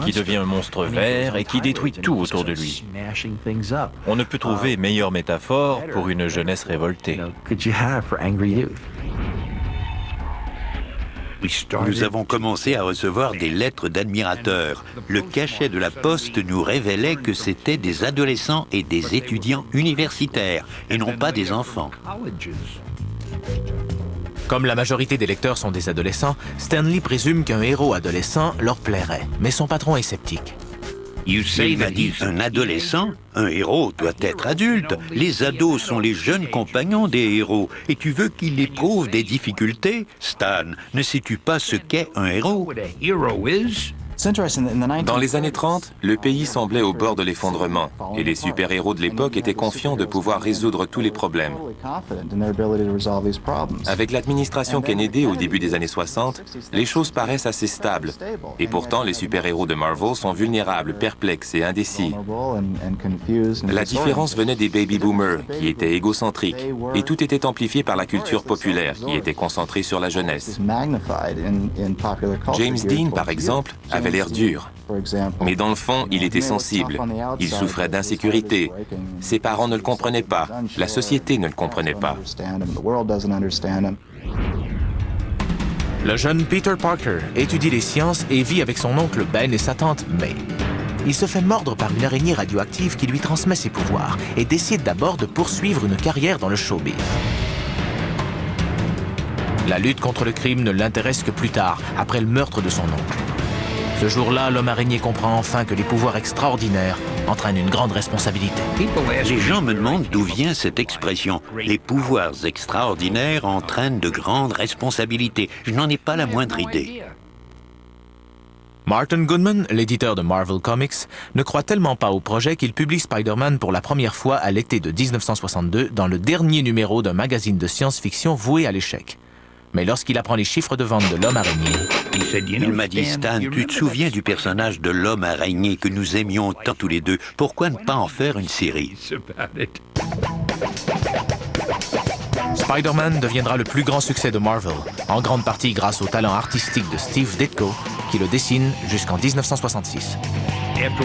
qui devient un monstre vert et qui détruit tout autour de lui. On ne peut trouver meilleure métaphore pour une jeunesse révoltée. Nous avons commencé à recevoir des lettres d'admirateurs. Le cachet de la poste nous révélait que c'étaient des adolescents et des étudiants universitaires, et non pas des enfants. Comme la majorité des lecteurs sont des adolescents, Stan Lee présume qu'un héros adolescent leur plairait, mais son patron est sceptique. Il m'a dit, un adolescent, un héros doit être adulte. Les ados sont les jeunes compagnons des héros. Et tu veux qu'il éprouve des difficultés? Stan, ne sais-tu pas ce qu'est un héros? Dans les années 30, le pays semblait au bord de l'effondrement et les super-héros de l'époque étaient confiants de pouvoir résoudre tous les problèmes. Avec l'administration Kennedy au début des années 60, les choses paraissent assez stables. Et pourtant, les super-héros de Marvel sont vulnérables, perplexes et indécis. La différence venait des baby-boomers, qui étaient égocentriques, et tout était amplifié par la culture populaire, qui était concentrée sur la jeunesse. James Dean, par exemple, avait l'air dur. Mais dans le fond, il était sensible. Il souffrait d'insécurité. Ses parents ne le comprenaient pas. La société ne le comprenait pas. Le jeune Peter Parker étudie les sciences et vit avec son oncle Ben et sa tante May. Il se fait mordre par une araignée radioactive qui lui transmet ses pouvoirs et décide d'abord de poursuivre une carrière dans le showbiz. La lutte contre le crime ne l'intéresse que plus tard, après le meurtre de son oncle. Ce jour-là, l'homme araignée comprend enfin que les pouvoirs extraordinaires entraînent une grande responsabilité. Les gens me demandent d'où vient cette expression. Les pouvoirs extraordinaires entraînent de grandes responsabilités. Je n'en ai pas la moindre idée. Martin Goodman, l'éditeur de Marvel Comics, ne croit tellement pas au projet qu'il publie Spider-Man pour la première fois à l'été de 1962 dans le dernier numéro d'un magazine de science-fiction voué à l'échec. Mais lorsqu'il apprend les chiffres de vente de l'homme araignée... Il m'a dit, Stan, tu te souviens du personnage de l'homme araignée que nous aimions tant tous les deux? Pourquoi ne pas en faire une série? Spider-Man deviendra le plus grand succès de Marvel, en grande partie grâce au talent artistique de Steve Ditko, qui le dessine jusqu'en 1966.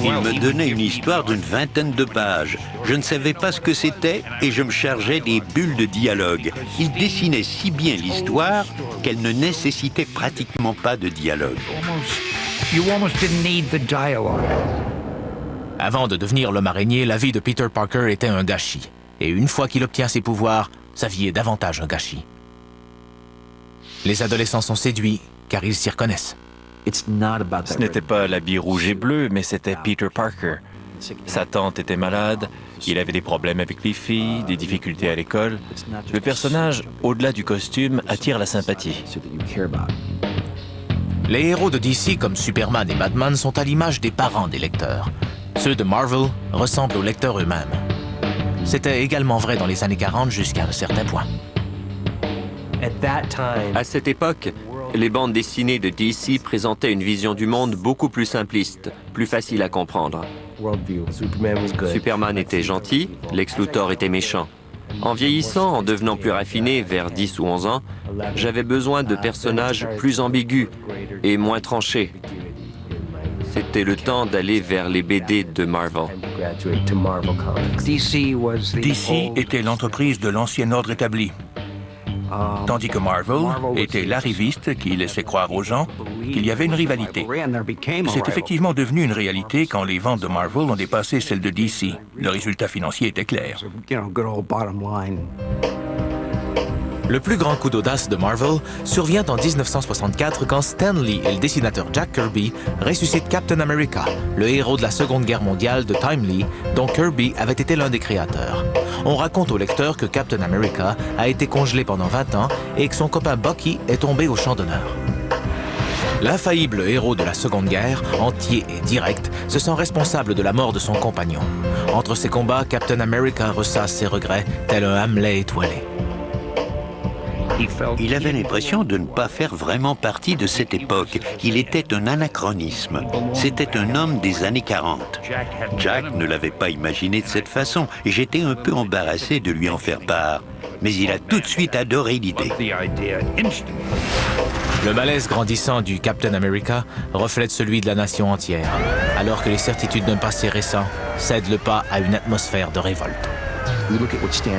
Il me donnait une histoire d'une vingtaine de pages. Je ne savais pas ce que c'était et je me chargeais des bulles de dialogue. Il dessinait si bien l'histoire qu'elle ne nécessitait pratiquement pas de dialogue. Avant de devenir l'homme araignée, la vie de Peter Parker était un gâchis. Et une fois qu'il obtient ses pouvoirs, sa vie est davantage un gâchis. Les adolescents sont séduits car ils s'y reconnaissent. Ce n'était pas l'habit rouge et bleu, mais c'était Peter Parker. Sa tante était malade, il avait des problèmes avec les filles, des difficultés à l'école. Le personnage, au-delà du costume, attire la sympathie. Les héros de DC comme Superman et Batman sont à l'image des parents des lecteurs. Ceux de Marvel ressemblent aux lecteurs eux-mêmes. C'était également vrai dans les années 40 jusqu'à un certain point. À cette époque, les bandes dessinées de DC présentaient une vision du monde beaucoup plus simpliste, plus facile à comprendre. Superman était gentil, Lex Luthor était méchant. En vieillissant, en devenant plus raffiné vers 10 ou 11 ans, j'avais besoin de personnages plus ambigus et moins tranchés. C'était le temps d'aller vers les BD de Marvel. DC était l'entreprise de l'ancien ordre établi, tandis que Marvel était l'arriviste qui laissait croire aux gens qu'il y avait une rivalité. C'est effectivement devenu une réalité quand les ventes de Marvel ont dépassé celles de DC. Le résultat financier était clair. Le plus grand coup d'audace de Marvel survient en 1964 quand Stan Lee et le dessinateur Jack Kirby ressuscitent Captain America, le héros de la Seconde Guerre mondiale de Timely, dont Kirby avait été l'un des créateurs. On raconte au lecteur que Captain America a été congelé pendant 20 ans et que son copain Bucky est tombé au champ d'honneur. L'infaillible héros de la Seconde Guerre, entier et direct, se sent responsable de la mort de son compagnon. Entre ses combats, Captain America ressasse ses regrets, tel un Hamlet étoilé. Il avait l'impression de ne pas faire vraiment partie de cette époque. Il était un anachronisme. C'était un homme des années 40. Jack ne l'avait pas imaginé de cette façon et j'étais un peu embarrassé de lui en faire part. Mais il a tout de suite adoré l'idée. Le malaise grandissant du Captain America reflète celui de la nation entière, alors que les certitudes d'un passé récent cèdent le pas à une atmosphère de révolte.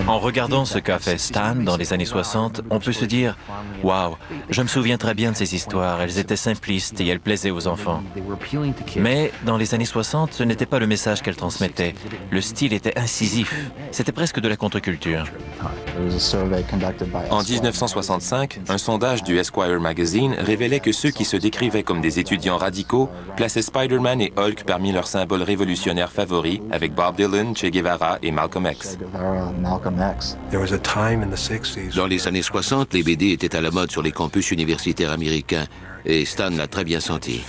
En regardant ce qu'a fait Stan dans les années 60, on peut se dire « Waouh, je me souviens très bien de ces histoires, elles étaient simplistes et elles plaisaient aux enfants. » Mais dans les années 60, ce n'était pas le message qu'elles transmettaient. Le style était incisif, c'était presque de la contre-culture. En 1965, un sondage du Esquire magazine révélait que ceux qui se décrivaient comme des étudiants radicaux plaçaient Spider-Man et Hulk parmi leurs symboles révolutionnaires favoris, avec Bob Dylan, Che Guevara et Malcolm X. Dans les années 60, les BD étaient à la mode sur les campus universitaires américains, et Stan l'a très bien senti.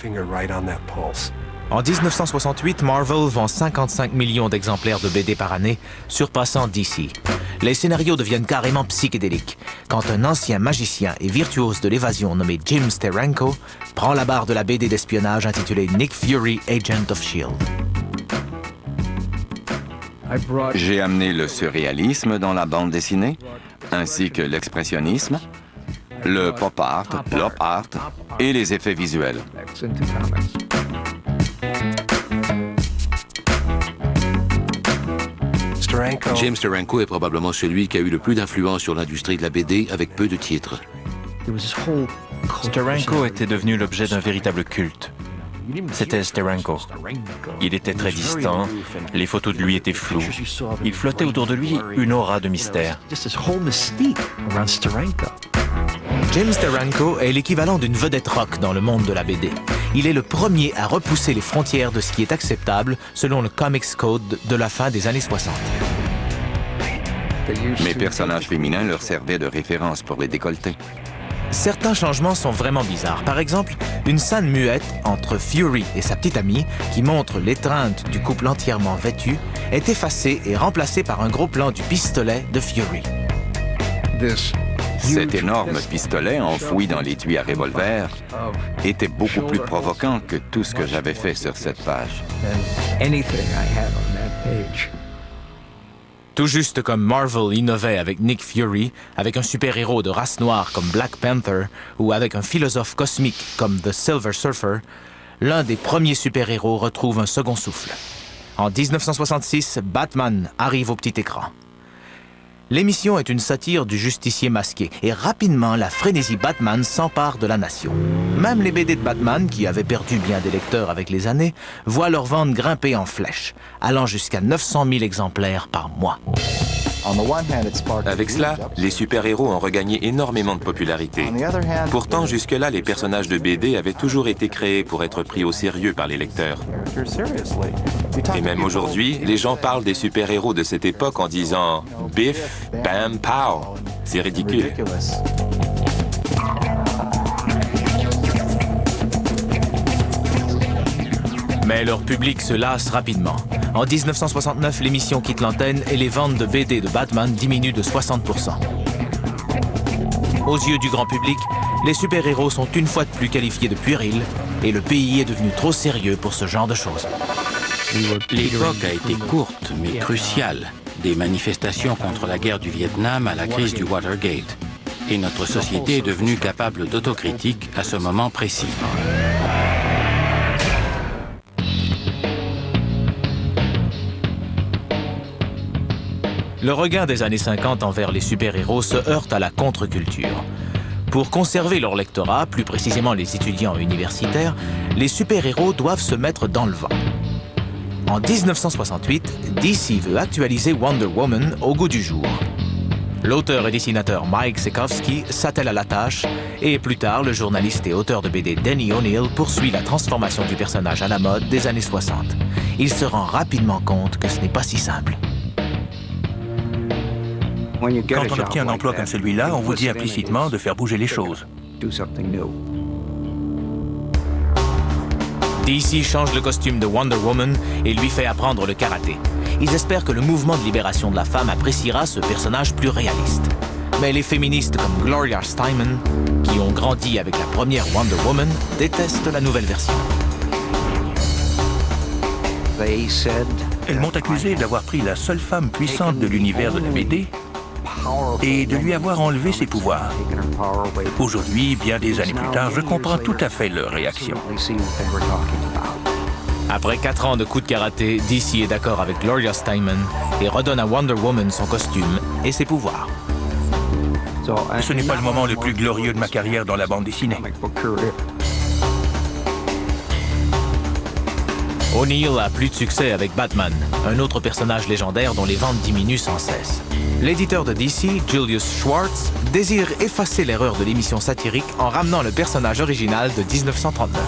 En 1968, Marvel vend 55 millions d'exemplaires de BD par année, surpassant DC. Les scénarios deviennent carrément psychédéliques, quand un ancien magicien et virtuose de l'évasion nommé Jim Steranko prend la barre de la BD d'espionnage intitulée Nick Fury, Agent of S.H.I.E.L.D. J'ai amené le surréalisme dans la bande dessinée, ainsi que l'expressionnisme, le pop art, l'op art et les effets visuels. James Steranko est probablement celui qui a eu le plus d'influence sur l'industrie de la BD avec peu de titres. Steranko était devenu l'objet d'un véritable culte. C'était Steranko. Il était très distant, les photos de lui étaient floues. Il flottait autour de lui une aura de mystère. James Steranko est l'équivalent d'une vedette rock dans le monde de la BD. Il est le premier à repousser les frontières de ce qui est acceptable selon le Comics Code de la fin des années 60. Mes personnages féminins leur servaient de référence pour les décolletés. Certains changements sont vraiment bizarres. Par exemple, une scène muette entre Fury et sa petite amie, qui montre l'étreinte du couple entièrement vêtu, est effacée et remplacée par un gros plan du pistolet de Fury. Cet énorme pistolet enfoui dans l'étui à revolver était beaucoup plus provoquant que tout ce que j'avais fait sur cette page. Tout juste comme Marvel innovait avec Nick Fury, avec un super-héros de race noire comme Black Panther ou avec un philosophe cosmique comme The Silver Surfer, l'un des premiers super-héros retrouve un second souffle. En 1966, Batman arrive au petit écran. L'émission est une satire du justicier masqué et rapidement, la frénésie Batman s'empare de la nation. Même les BD de Batman, qui avaient perdu bien des lecteurs avec les années, voient leur vente grimper en flèche, allant jusqu'à 900 000 exemplaires par mois. Avec cela, les super-héros ont regagné énormément de popularité. Pourtant, jusque-là, les personnages de BD avaient toujours été créés pour être pris au sérieux par les lecteurs. Et même aujourd'hui, les gens parlent des super-héros de cette époque en disant « Biff, bam, pow ». C'est ridicule. Mais leur public se lasse rapidement. En 1969, l'émission quitte l'antenne et les ventes de BD de Batman diminuent de 60%. Aux yeux du grand public, les super-héros sont une fois de plus qualifiés de puérils et le pays est devenu trop sérieux pour ce genre de choses. L'époque a été courte mais cruciale, des manifestations contre la guerre du Vietnam à la crise du Watergate. Et notre société est devenue capable d'autocritique à ce moment précis. Le regain des années 50 envers les super-héros se heurte à la contre-culture. Pour conserver leur lectorat, plus précisément les étudiants universitaires, les super-héros doivent se mettre dans le vent. En 1968, DC veut actualiser Wonder Woman au goût du jour. L'auteur et dessinateur Mike Sekowsky s'attelle à la tâche et plus tard, le journaliste et auteur de BD Denny O'Neil poursuit la transformation du personnage à la mode des années 60. Il se rend rapidement compte que ce n'est pas si simple. Quand on obtient un emploi comme celui-là, on vous dit implicitement de faire bouger les choses. DC change le costume de Wonder Woman et lui fait apprendre le karaté. Ils espèrent que le mouvement de libération de la femme appréciera ce personnage plus réaliste. Mais les féministes comme Gloria Steinem, qui ont grandi avec la première Wonder Woman, détestent la nouvelle version. Elles m'ont accusé d'avoir pris la seule femme puissante de l'univers de la BD et de lui avoir enlevé ses pouvoirs. Aujourd'hui, bien des années plus tard, je comprends tout à fait leur réaction. Après 4 ans de coups de karaté, DC est d'accord avec Gloria Steinem et redonne à Wonder Woman son costume et ses pouvoirs. Ce n'est pas le moment le plus glorieux de ma carrière dans la bande dessinée. O'Neill a plus de succès avec Batman, un autre personnage légendaire dont les ventes diminuent sans cesse. L'éditeur de DC, Julius Schwartz, désire effacer l'erreur de l'émission satirique en ramenant le personnage original de 1939.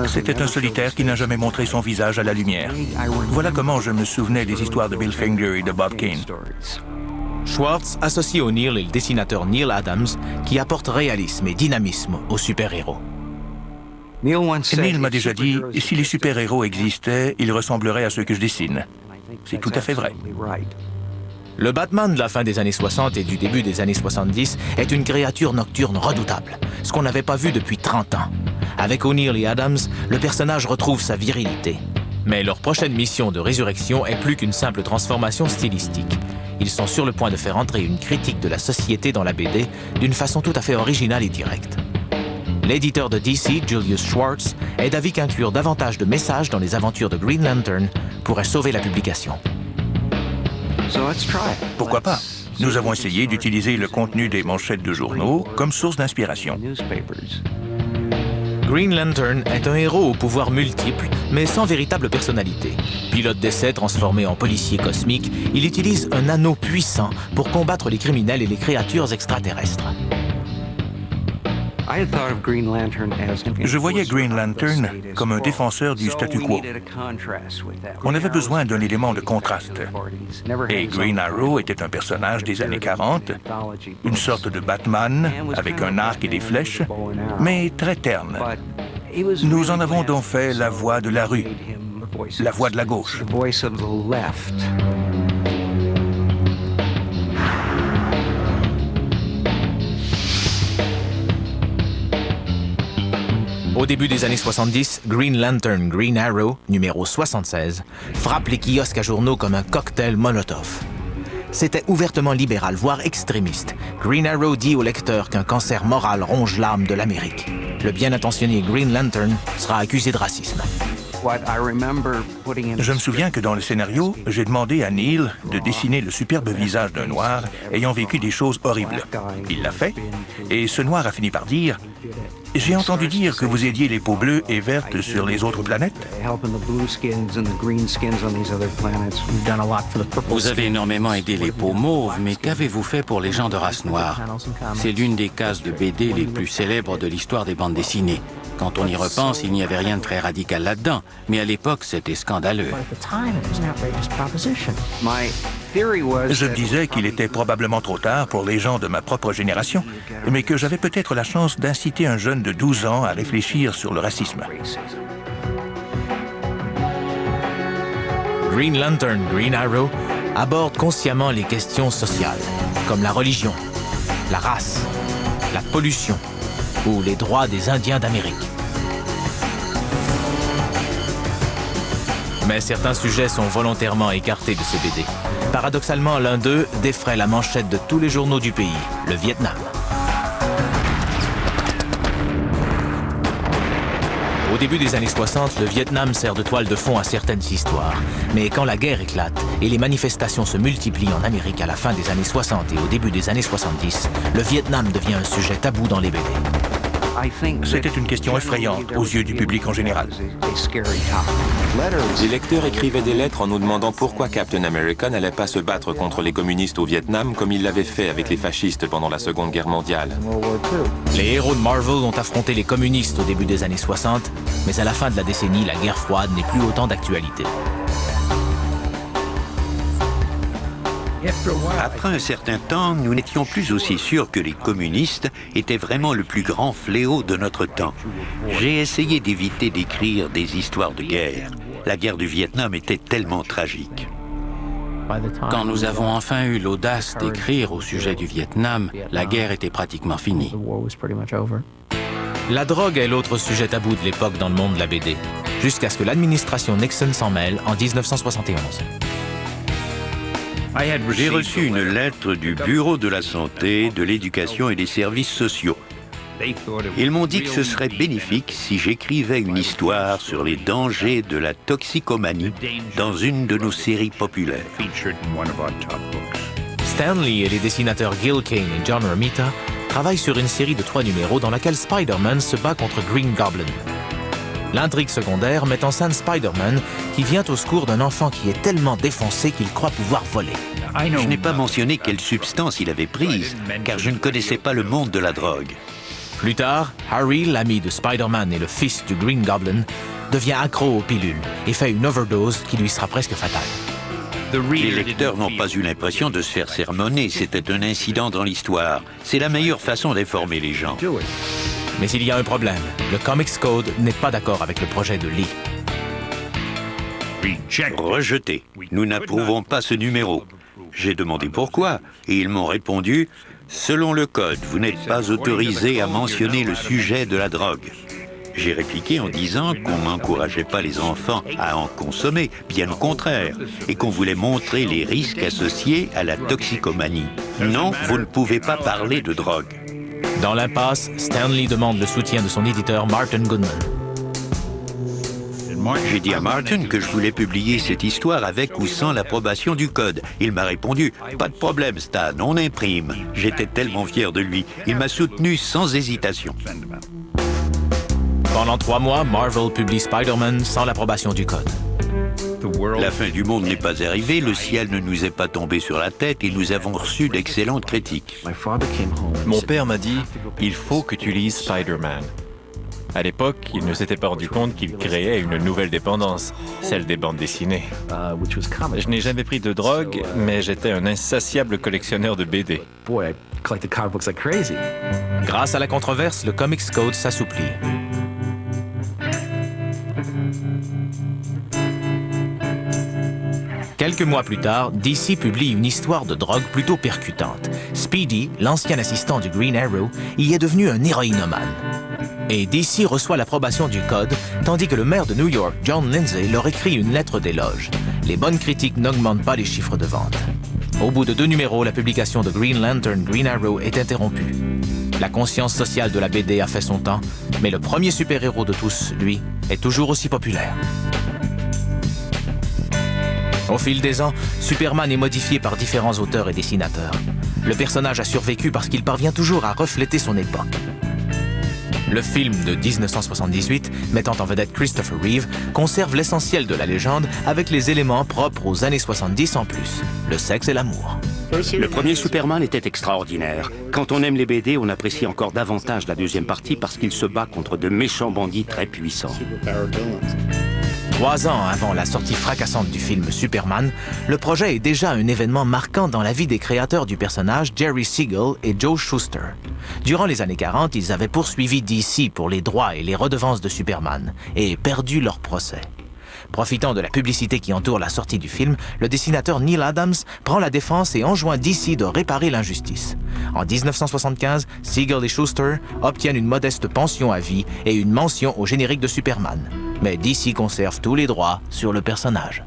C'était un solitaire qui n'a jamais montré son visage à la lumière. Voilà comment je me souvenais des histoires de Bill Finger et de Bob Kane. Schwartz associe O'Neill et le dessinateur Neal Adams qui apportent réalisme et dynamisme aux super-héros. Neal m'a déjà dit, si les super-héros existaient, ils ressembleraient à ceux que je dessine. C'est tout à fait vrai. Le Batman de la fin des années 60 et du début des années 70 est une créature nocturne redoutable, ce qu'on n'avait pas vu depuis 30 ans. Avec O'Neill et Adams, le personnage retrouve sa virilité. Mais leur prochaine mission de résurrection est plus qu'une simple transformation stylistique. Ils sont sur le point de faire entrer une critique de la société dans la BD d'une façon tout à fait originale et directe. L'éditeur de DC, Julius Schwartz, est d'avis qu'inclure davantage de messages dans les aventures de Green Lantern pourrait sauver la publication. Pourquoi pas? Nous avons essayé d'utiliser le contenu des manchettes de journaux comme source d'inspiration. Green Lantern est un héros aux pouvoirs multiples, mais sans véritable personnalité. Pilote d'essai transformé en policier cosmique, il utilise un anneau puissant pour combattre les criminels et les créatures extraterrestres. Je voyais Green Lantern comme un défenseur du statu quo. On avait besoin d'un élément de contraste. Et Green Arrow était un personnage des années 40, une sorte de Batman avec un arc et des flèches, mais très terne. Nous en avons donc fait la voix de la rue, la voix de la gauche. Au début des années 70, Green Lantern Green Arrow, numéro 76, frappe les kiosques à journaux comme un cocktail Molotov. C'était ouvertement libéral, voire extrémiste. Green Arrow dit au lecteur qu'un cancer moral ronge l'âme de l'Amérique. Le bien intentionné Green Lantern sera accusé de racisme. Je me souviens que dans le scénario, j'ai demandé à Neal de dessiner le superbe visage d'un noir ayant vécu des choses horribles. Il l'a fait, et ce noir a fini par dire « J'ai entendu dire que vous aidiez les peaux bleues et vertes sur les autres planètes. » Vous avez énormément aidé les peaux mauves, mais qu'avez-vous fait pour les gens de race noire? C'est l'une des cases de BD les plus célèbres de l'histoire des bandes dessinées. Quand on y repense, il n'y avait rien de très radical là-dedans, mais à l'époque, c'était scandaleux. Je me disais qu'il était probablement trop tard pour les gens de ma propre génération, mais que j'avais peut-être la chance d'inciter un jeune de 12 ans à réfléchir sur le racisme. Green Lantern Green Arrow aborde consciemment les questions sociales, comme la religion, la race, la pollution ou les droits des Indiens d'Amérique. Mais certains sujets sont volontairement écartés de ce BD. Paradoxalement, l'un d'eux défraie la manchette de tous les journaux du pays, le Vietnam. Au début des années 60, le Vietnam sert de toile de fond à certaines histoires. Mais quand la guerre éclate et les manifestations se multiplient en Amérique à la fin des années 60 et au début des années 70, le Vietnam devient un sujet tabou dans les BD. C'était une question effrayante aux yeux du public en général. Les lecteurs écrivaient des lettres en nous demandant pourquoi Captain America n'allait pas se battre contre les communistes au Vietnam comme il l'avait fait avec les fascistes pendant la Seconde Guerre mondiale. Les héros de Marvel ont affronté les communistes au début des années 60, mais à la fin de la décennie, la guerre froide n'est plus autant d'actualité. Après un certain temps, nous n'étions plus aussi sûrs que les communistes étaient vraiment le plus grand fléau de notre temps. J'ai essayé d'éviter d'écrire des histoires de guerre. La guerre du Vietnam était tellement tragique. Quand nous avons enfin eu l'audace d'écrire au sujet du Vietnam, la guerre était pratiquement finie. La drogue est l'autre sujet tabou de l'époque dans le monde de la BD, jusqu'à ce que l'administration Nixon s'en mêle en 1971. J'ai reçu une lettre du Bureau de la Santé, de l'Éducation et des Services sociaux. Ils m'ont dit que ce serait bénéfique si j'écrivais une histoire sur les dangers de la toxicomanie dans une de nos séries populaires. Stan Lee et les dessinateurs Gil Kane et John Romita travaillent sur une série de 3 numéros dans laquelle Spider-Man se bat contre Green Goblin. L'intrigue secondaire met en scène Spider-Man qui vient au secours d'un enfant qui est tellement défoncé qu'il croit pouvoir voler. Je n'ai pas mentionné quelle substance il avait prise, car je ne connaissais pas le monde de la drogue. Plus tard, Harry, l'ami de Spider-Man et le fils du Green Goblin, devient accro aux pilules et fait une overdose qui lui sera presque fatale. Les lecteurs n'ont pas eu l'impression de se faire sermonner, c'était un incident dans l'histoire. C'est la meilleure façon d'informer les gens. Mais il y a un problème. Le Comics Code n'est pas d'accord avec le projet de Lee. Rejeté. Nous n'approuvons pas ce numéro. J'ai demandé pourquoi, et ils m'ont répondu « Selon le code, vous n'êtes pas autorisé à mentionner le sujet de la drogue. » J'ai répliqué en disant qu'on n'encourageait pas les enfants à en consommer, bien au contraire, et qu'on voulait montrer les risques associés à la toxicomanie. Non, vous ne pouvez pas parler de drogue. Dans l'impasse, Stan Lee demande le soutien de son éditeur Martin Goodman. J'ai dit à Martin que je voulais publier cette histoire avec ou sans l'approbation du code. Il m'a répondu « Pas de problème, Stan, on imprime ». J'étais tellement fier de lui. Il m'a soutenu sans hésitation. Pendant 3 mois, Marvel publie Spider-Man sans l'approbation du code. La fin du monde n'est pas arrivée, le ciel ne nous est pas tombé sur la tête et nous avons reçu d'excellentes critiques. Mon père m'a dit « Il faut que tu lises Spider-Man ». À l'époque, il ne s'était pas rendu compte qu'il créait une nouvelle dépendance, celle des bandes dessinées. Je n'ai jamais pris de drogue, mais j'étais un insatiable collectionneur de BD. Grâce à la controverse, le Comics Code s'assouplit. Quelques mois plus tard, DC publie une histoire de drogue plutôt percutante. Speedy, l'ancien assistant du Green Arrow, y est devenu un héroïnomane. Et DC reçoit l'approbation du code, tandis que le maire de New York, John Lindsay, leur écrit une lettre d'éloge. Les bonnes critiques n'augmentent pas les chiffres de vente. Au bout de 2 numéros, la publication de Green Lantern Green Arrow est interrompue. La conscience sociale de la BD a fait son temps, mais le premier super-héros de tous, lui, est toujours aussi populaire. Au fil des ans, Superman est modifié par différents auteurs et dessinateurs. Le personnage a survécu parce qu'il parvient toujours à refléter son époque. Le film de 1978, mettant en vedette Christopher Reeve, conserve l'essentiel de la légende avec les éléments propres aux années 70 en plus, le sexe et l'amour. Le premier Superman était extraordinaire. Quand on aime les BD, on apprécie encore davantage la deuxième partie parce qu'il se bat contre de méchants bandits très puissants. 3 ans avant la sortie fracassante du film Superman, le projet est déjà un événement marquant dans la vie des créateurs du personnage Jerry Siegel et Joe Shuster. Durant les années 40, ils avaient poursuivi DC pour les droits et les redevances de Superman et perdu leur procès. Profitant de la publicité qui entoure la sortie du film, le dessinateur Neil Adams prend la défense et enjoint DC de réparer l'injustice. En 1975, Siegel et Shuster obtiennent une modeste pension à vie et une mention au générique de Superman. Mais DC conserve tous les droits sur le personnage.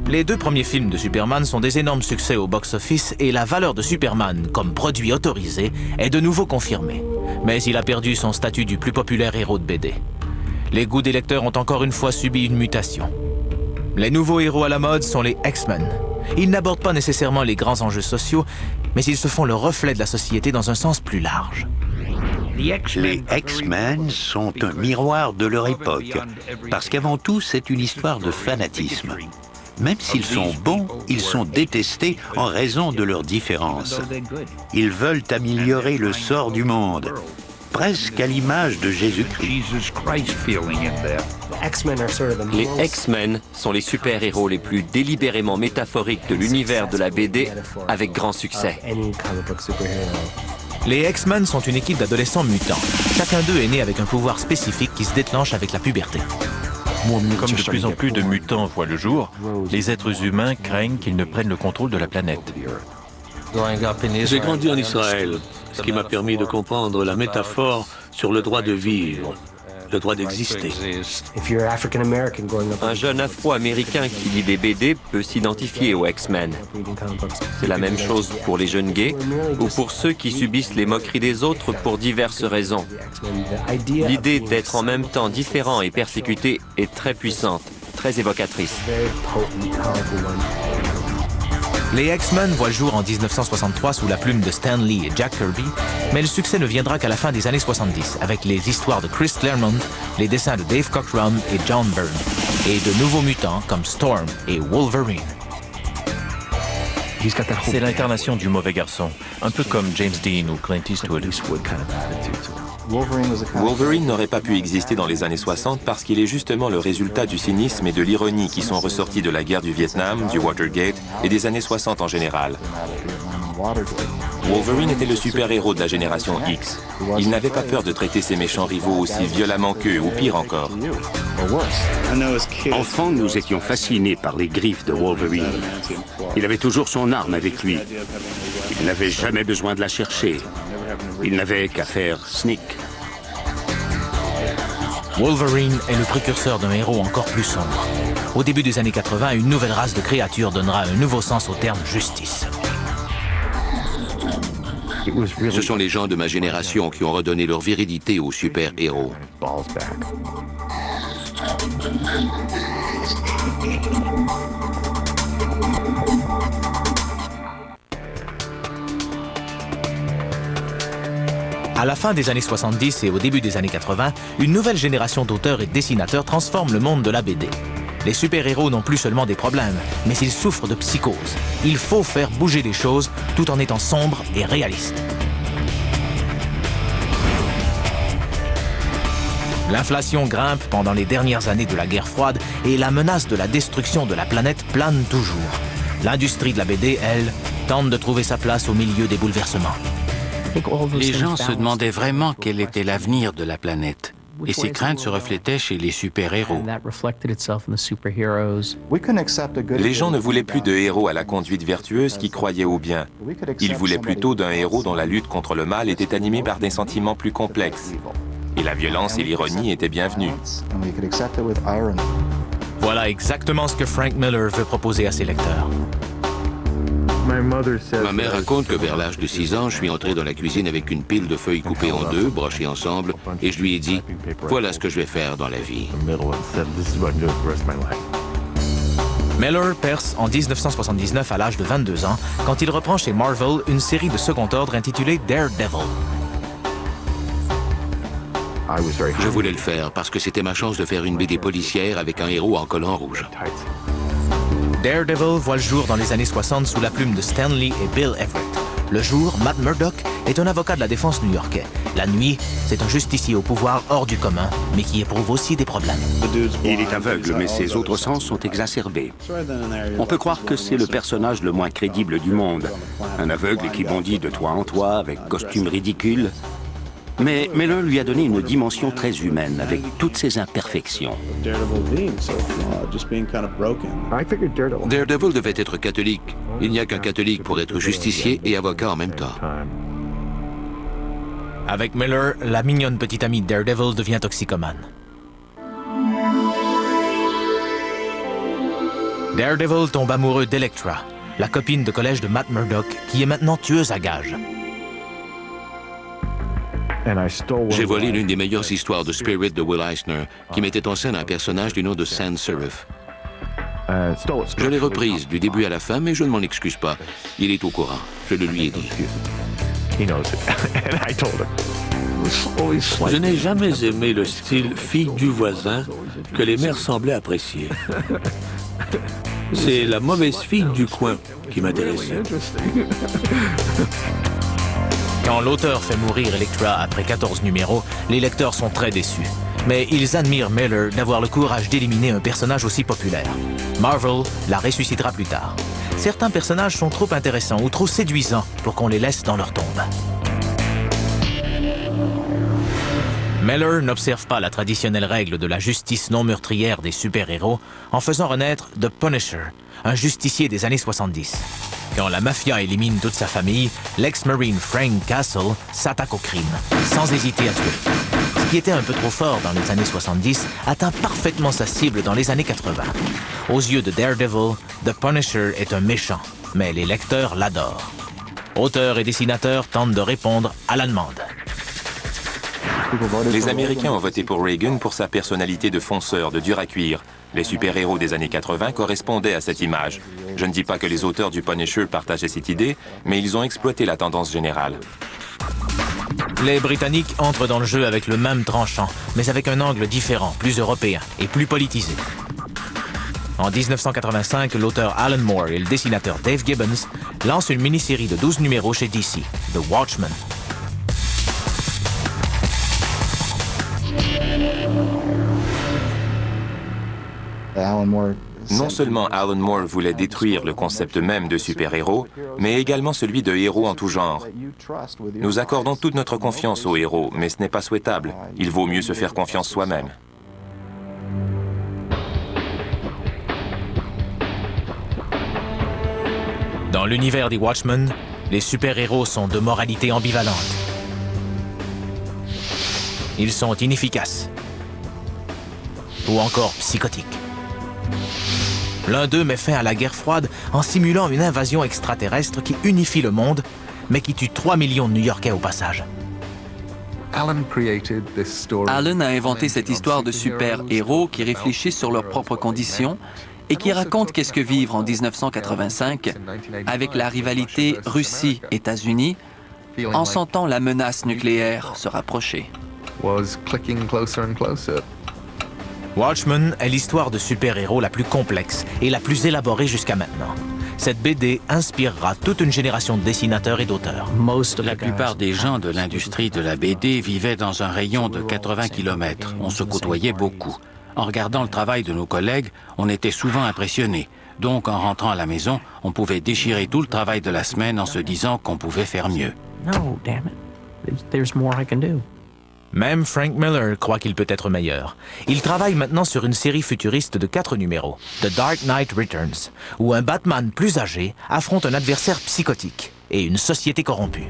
Les 2 premiers films de Superman sont des énormes succès au box-office et la valeur de Superman comme produit autorisé est de nouveau confirmée. Mais il a perdu son statut du plus populaire héros de BD. Les goûts des lecteurs ont encore une fois subi une mutation. Les nouveaux héros à la mode sont les X-Men. Ils n'abordent pas nécessairement les grands enjeux sociaux, mais ils se font le reflet de la société dans un sens plus large. Les X-Men sont un miroir de leur époque, parce qu'avant tout, c'est une histoire de fanatisme. Même s'ils sont bons, ils sont détestés en raison de leurs différences. Ils veulent améliorer le sort du monde. presque à l'image de Jésus-Christ. Les X-Men sont les super-héros les plus délibérément métaphoriques de l'univers de la BD avec grand succès. Les X-Men sont une équipe d'adolescents mutants. Chacun d'eux est né avec un pouvoir spécifique qui se déclenche avec la puberté. Comme de plus en plus de mutants voient le jour, les êtres humains craignent qu'ils ne prennent le contrôle de la planète. J'ai grandi en Israël, ce qui m'a permis de comprendre la métaphore sur le droit de vivre, le droit d'exister. Un jeune Afro-Américain qui lit des BD peut s'identifier aux X-Men. C'est la même chose pour les jeunes gays ou pour ceux qui subissent les moqueries des autres pour diverses raisons. L'idée d'être en même temps différent et persécuté est très puissante, très évocatrice. Les X-Men voient le jour en 1963 sous la plume de Stan Lee et Jack Kirby, mais le succès ne viendra qu'à la fin des années 70, avec les histoires de Chris Claremont, les dessins de Dave Cockrum et John Byrne, et de nouveaux mutants comme Storm et Wolverine. C'est l'incarnation du mauvais garçon, un peu comme James Dean ou Clint Eastwood. Wolverine n'aurait pas pu exister dans les années 60 parce qu'il est justement le résultat du cynisme et de l'ironie qui sont ressortis de la guerre du Vietnam, du Watergate et des années 60 en général. Wolverine était le super-héros de la génération X. Il n'avait pas peur de traiter ses méchants rivaux aussi violemment qu'eux, ou pire encore. Enfant, nous étions fascinés par les griffes de Wolverine. Il avait toujours son arme avec lui. Il n'avait jamais besoin de la chercher. Il n'avait qu'à faire sneak. Wolverine est le précurseur d'un héros encore plus sombre. Au début des années 80, une nouvelle race de créatures donnera un nouveau sens au terme justice. Ce sont les gens de ma génération qui ont redonné leur virilité aux super-héros. À la fin des années 70 et au début des années 80, une nouvelle génération d'auteurs et dessinateurs transforme le monde de la BD. Les super-héros n'ont plus seulement des problèmes, mais ils souffrent de psychose. Il faut faire bouger les choses tout en étant sombre et réaliste. L'inflation grimpe pendant les dernières années de la guerre froide et la menace de la destruction de la planète plane toujours. L'industrie de la BD, elle, tente de trouver sa place au milieu des bouleversements. Les gens se demandaient vraiment quel était l'avenir de la planète. Et ces craintes se reflétaient chez les super-héros. Les gens ne voulaient plus de héros à la conduite vertueuse qui croyaient au bien. Ils voulaient plutôt d'un héros dont la lutte contre le mal était animée par des sentiments plus complexes. Et la violence et l'ironie étaient bienvenues. Voilà exactement ce que Frank Miller veut proposer à ses lecteurs. Ma mère raconte que vers l'âge de 6 ans, je suis entré dans la cuisine avec une pile de feuilles coupées en deux, brochées ensemble, et je lui ai dit « Voilà ce que je vais faire dans la vie ». Miller perce en 1979 à l'âge de 22 ans quand il reprend chez Marvel une série de second ordre intitulée Daredevil. Je voulais le faire parce que c'était ma chance de faire une BD policière avec un héros en collant rouge. Daredevil voit le jour dans les années 60 sous la plume de Stan Lee et Bill Everett. Le jour, Matt Murdock est un avocat de la défense new-yorkais. La nuit, c'est un justicier au pouvoir hors du commun, mais qui éprouve aussi des problèmes. Il est aveugle, mais ses autres sens sont exacerbés. On peut croire que c'est le personnage le moins crédible du monde. Un aveugle qui bondit de toit en toit avec costume ridicule. Mais Miller lui a donné une dimension très humaine, avec toutes ses imperfections. Daredevil devait être catholique. Il n'y a qu'un catholique pour être justicier et avocat en même temps. Avec Miller, la mignonne petite amie de Daredevil devient toxicomane. Daredevil tombe amoureux d'Electra, la copine de collège de Matt Murdock, qui est maintenant tueuse à gages. J'ai volé l'une des meilleures histoires de Spirit de Will Eisner, qui mettait en scène un personnage du nom de Sans Serif. Je l'ai reprise du début à la fin, mais je ne m'en excuse pas. Il est au courant. Je le lui ai dit. Je n'ai jamais aimé le style fille du voisin que les mères semblaient apprécier. C'est la mauvaise fille du coin qui m'intéressait. Quand l'auteur fait mourir Elektra après 14 numéros, les lecteurs sont très déçus. Mais ils admirent Miller d'avoir le courage d'éliminer un personnage aussi populaire. Marvel la ressuscitera plus tard. Certains personnages sont trop intéressants ou trop séduisants pour qu'on les laisse dans leur tombe. Miller n'observe pas la traditionnelle règle de la justice non meurtrière des super-héros en faisant renaître The Punisher, un justicier des années 70. Quand la mafia élimine toute sa famille, l'ex-marine Frank Castle s'attaque au crime, sans hésiter à tuer. Ce qui était un peu trop fort dans les années 70 atteint parfaitement sa cible dans les années 80. Aux yeux de Daredevil, The Punisher est un méchant, mais les lecteurs l'adorent. Auteurs et dessinateurs tentent de répondre à la demande. Les Américains ont voté pour Reagan pour sa personnalité de fonceur, de dur à cuire. Les super-héros des années 80 correspondaient à cette image. Je ne dis pas que les auteurs du Punisher partageaient cette idée, mais ils ont exploité la tendance générale. Les Britanniques entrent dans le jeu avec le même tranchant, mais avec un angle différent, plus européen et plus politisé. En 1985, l'auteur Alan Moore et le dessinateur Dave Gibbons lancent une mini-série de 12 numéros chez DC, The Watchmen. Non seulement Alan Moore voulait détruire le concept même de super-héros, mais également celui de héros en tout genre. Nous accordons toute notre confiance aux héros, mais ce n'est pas souhaitable. Il vaut mieux se faire confiance soi-même. Dans l'univers des Watchmen, les super-héros sont de moralité ambivalente. Ils sont inefficaces ou encore psychotiques. L'un d'eux met fin à la guerre froide en simulant une invasion extraterrestre qui unifie le monde, mais qui tue 3 millions de New-Yorkais au passage. Alan a inventé cette histoire de super-héros qui réfléchissent sur leurs propres conditions et qui raconte qu'est-ce que vivre en 1985 avec la rivalité Russie-États-Unis en sentant la menace nucléaire se rapprocher. Watchmen est l'histoire de super-héros la plus complexe et la plus élaborée jusqu'à maintenant. Cette BD inspirera toute une génération de dessinateurs et d'auteurs. La plupart des gens de l'industrie de la BD vivaient dans un rayon de 80 km. On se côtoyait beaucoup. En regardant le travail de nos collègues, on était souvent impressionnés. Donc, en rentrant à la maison, on pouvait déchirer tout le travail de la semaine en se disant qu'on pouvait faire mieux. Même Frank Miller croit qu'il peut être meilleur. Il travaille maintenant sur une série futuriste de 4 numéros, The Dark Knight Returns, où un Batman plus âgé affronte un adversaire psychotique et une société corrompue.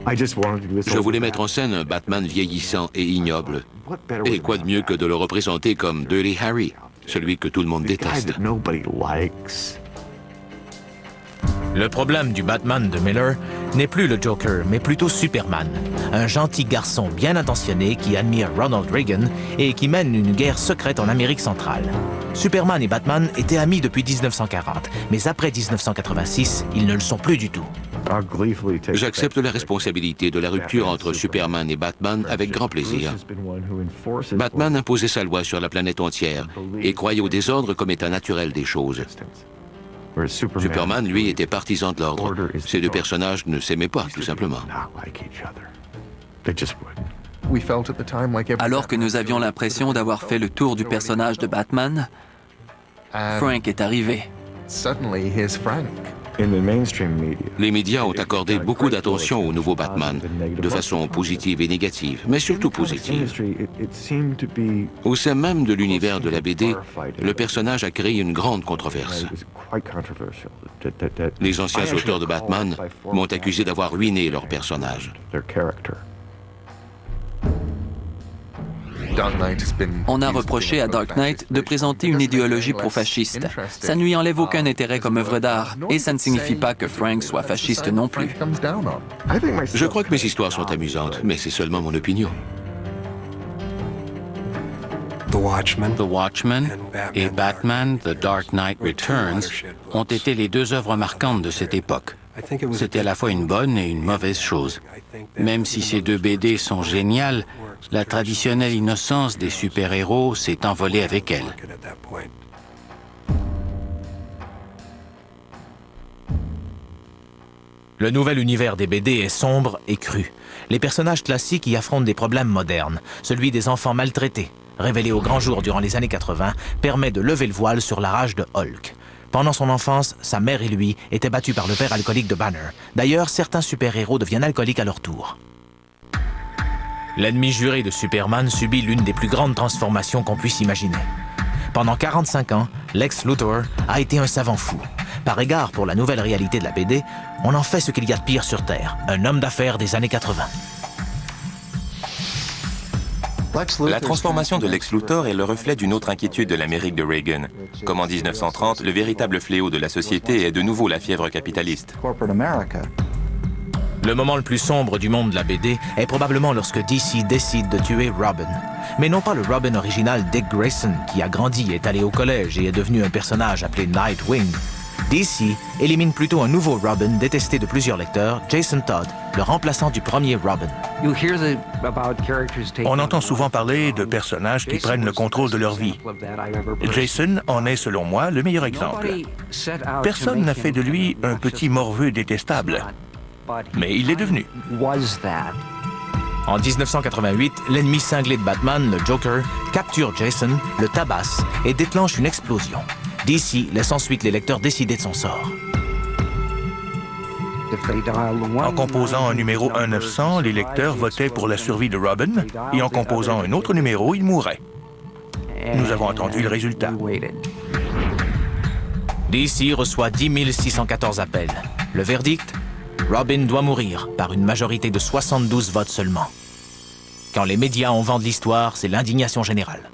Je voulais mettre en scène un Batman vieillissant et ignoble. Et quoi de mieux que de le représenter comme Dirty Harry, celui que tout le monde déteste. Le problème du Batman de Miller n'est plus le Joker, mais plutôt Superman, un gentil garçon bien intentionné qui admire Ronald Reagan et qui mène une guerre secrète en Amérique centrale. Superman et Batman étaient amis depuis 1940, mais après 1986, ils ne le sont plus du tout. J'accepte la responsabilité de la rupture entre Superman et Batman avec grand plaisir. Batman imposait sa loi sur la planète entière et croyait au désordre comme état naturel des choses. Superman, lui, était partisan de l'ordre. Ces deux personnages ne s'aimaient pas, tout simplement. Alors que nous avions l'impression d'avoir fait le tour du personnage de Batman, Frank est arrivé. Les médias ont accordé beaucoup d'attention au nouveau Batman, de façon positive et négative, mais surtout positive. Au sein même de l'univers de la BD, le personnage a créé une grande controverse. Les anciens auteurs de Batman m'ont accusé d'avoir ruiné leur personnage. On a reproché à Dark Knight de présenter une idéologie pro-fasciste. Ça ne lui enlève aucun intérêt comme œuvre d'art, et ça ne signifie pas que Frank soit fasciste non plus. Je crois que mes histoires sont amusantes, mais c'est seulement mon opinion. The Watchmen et Batman, The Dark Knight Returns ont été les deux œuvres marquantes de cette époque. C'était à la fois une bonne et une mauvaise chose. Même si ces deux BD sont géniales, la traditionnelle innocence des super-héros s'est envolée avec elle. Le nouvel univers des BD est sombre et cru. Les personnages classiques y affrontent des problèmes modernes. Celui des enfants maltraités, révélé au grand jour durant les années 80, permet de lever le voile sur la rage de Hulk. Pendant son enfance, sa mère et lui étaient battus par le père alcoolique de Banner. D'ailleurs, certains super-héros deviennent alcooliques à leur tour. L'ennemi juré de Superman subit l'une des plus grandes transformations qu'on puisse imaginer. Pendant 45 ans, Lex Luthor a été un savant fou. Par égard pour la nouvelle réalité de la BD, on en fait ce qu'il y a de pire sur Terre, un homme d'affaires des années 80. La transformation de Lex Luthor est le reflet d'une autre inquiétude de l'Amérique de Reagan. Comme en 1930, le véritable fléau de la société est de nouveau la fièvre capitaliste. Le moment le plus sombre du monde de la BD est probablement lorsque DC décide de tuer Robin. Mais non pas le Robin original Dick Grayson, qui a grandi, est allé au collège et est devenu un personnage appelé Nightwing. DC élimine plutôt un nouveau Robin détesté de plusieurs lecteurs, Jason Todd, le remplaçant du premier Robin. On entend souvent parler de personnages qui prennent le contrôle de leur vie. Jason en est, selon moi, le meilleur exemple. Personne n'a fait de lui un petit morveux détestable, mais il l'est devenu. En 1988, l'ennemi cinglé de Batman, le Joker, capture Jason, le tabasse et déclenche une explosion. DC laisse ensuite les lecteurs décider de son sort. En composant un numéro 1900, les lecteurs votaient pour la survie de Robin, et en composant un autre numéro, il mourrait. Nous avons attendu le résultat. DC reçoit 10 614 appels. Le verdict ? Robin doit mourir par une majorité de 72 votes seulement. Quand les médias ont vent de l'histoire, c'est l'indignation générale.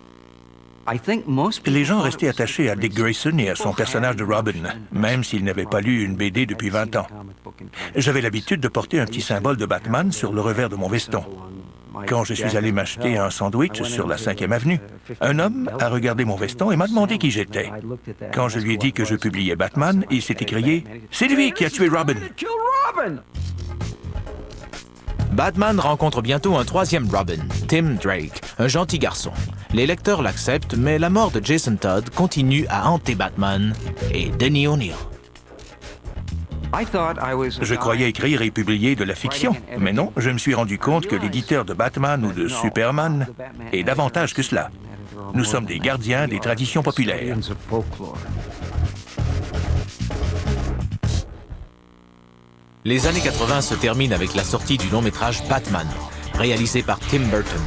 Les gens restaient attachés à Dick Grayson et à son personnage de Robin, même s'ils n'avaient pas lu une BD depuis 20 ans. J'avais l'habitude de porter un petit symbole de Batman sur le revers de mon veston. Quand je suis allé m'acheter un sandwich sur la 5e avenue, un homme a regardé mon veston et m'a demandé qui j'étais. Quand je lui ai dit que je publiais Batman, il s'est écrié « C'est lui qui a tué Robin !» Batman rencontre bientôt un troisième Robin, Tim Drake, un gentil garçon. Les lecteurs l'acceptent, mais la mort de Jason Todd continue à hanter Batman et Denny O'Neil. Je croyais écrire et publier de la fiction, mais non, je me suis rendu compte que l'éditeur de Batman ou de Superman est davantage que cela. Nous sommes des gardiens des traditions populaires. Les années 80 se terminent avec la sortie du long-métrage Batman, réalisé par Tim Burton.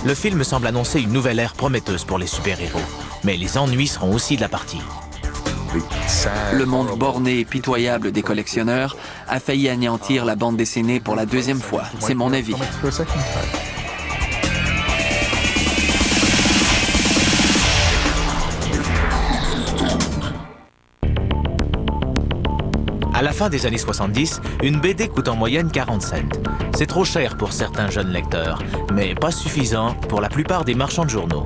Le film semble annoncer une nouvelle ère prometteuse pour les super-héros, mais les ennuis seront aussi de la partie. Le monde borné et pitoyable des collectionneurs a failli anéantir la bande dessinée pour la deuxième fois. C'est mon avis. À la fin des années 70, une BD coûte en moyenne 40 cents. C'est trop cher pour certains jeunes lecteurs, mais pas suffisant pour la plupart des marchands de journaux.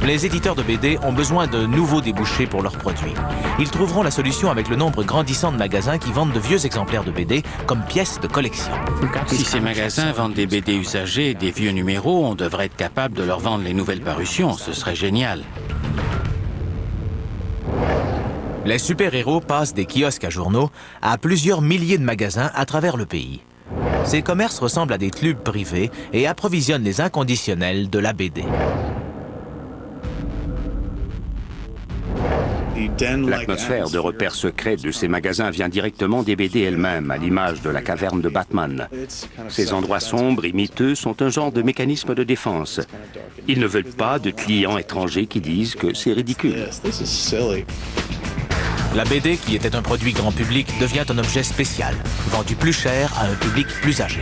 Les éditeurs de BD ont besoin de nouveaux débouchés pour leurs produits. Ils trouveront la solution avec le nombre grandissant de magasins qui vendent de vieux exemplaires de BD comme pièces de collection. Si ces magasins vendent des BD usagés et des vieux numéros, on devrait être capable de leur vendre les nouvelles parutions. Ce serait génial. Les super-héros passent des kiosques à journaux à plusieurs milliers de magasins à travers le pays. Ces commerces ressemblent à des clubs privés et approvisionnent les inconditionnels de la BD. L'atmosphère de repères secrets de ces magasins vient directement des BD elles-mêmes, à l'image de la caverne de Batman. Ces endroits sombres et miteux sont un genre de mécanisme de défense. Ils ne veulent pas de clients étrangers qui disent que c'est ridicule. La BD, qui était un produit grand public, devient un objet spécial, vendu plus cher à un public plus âgé.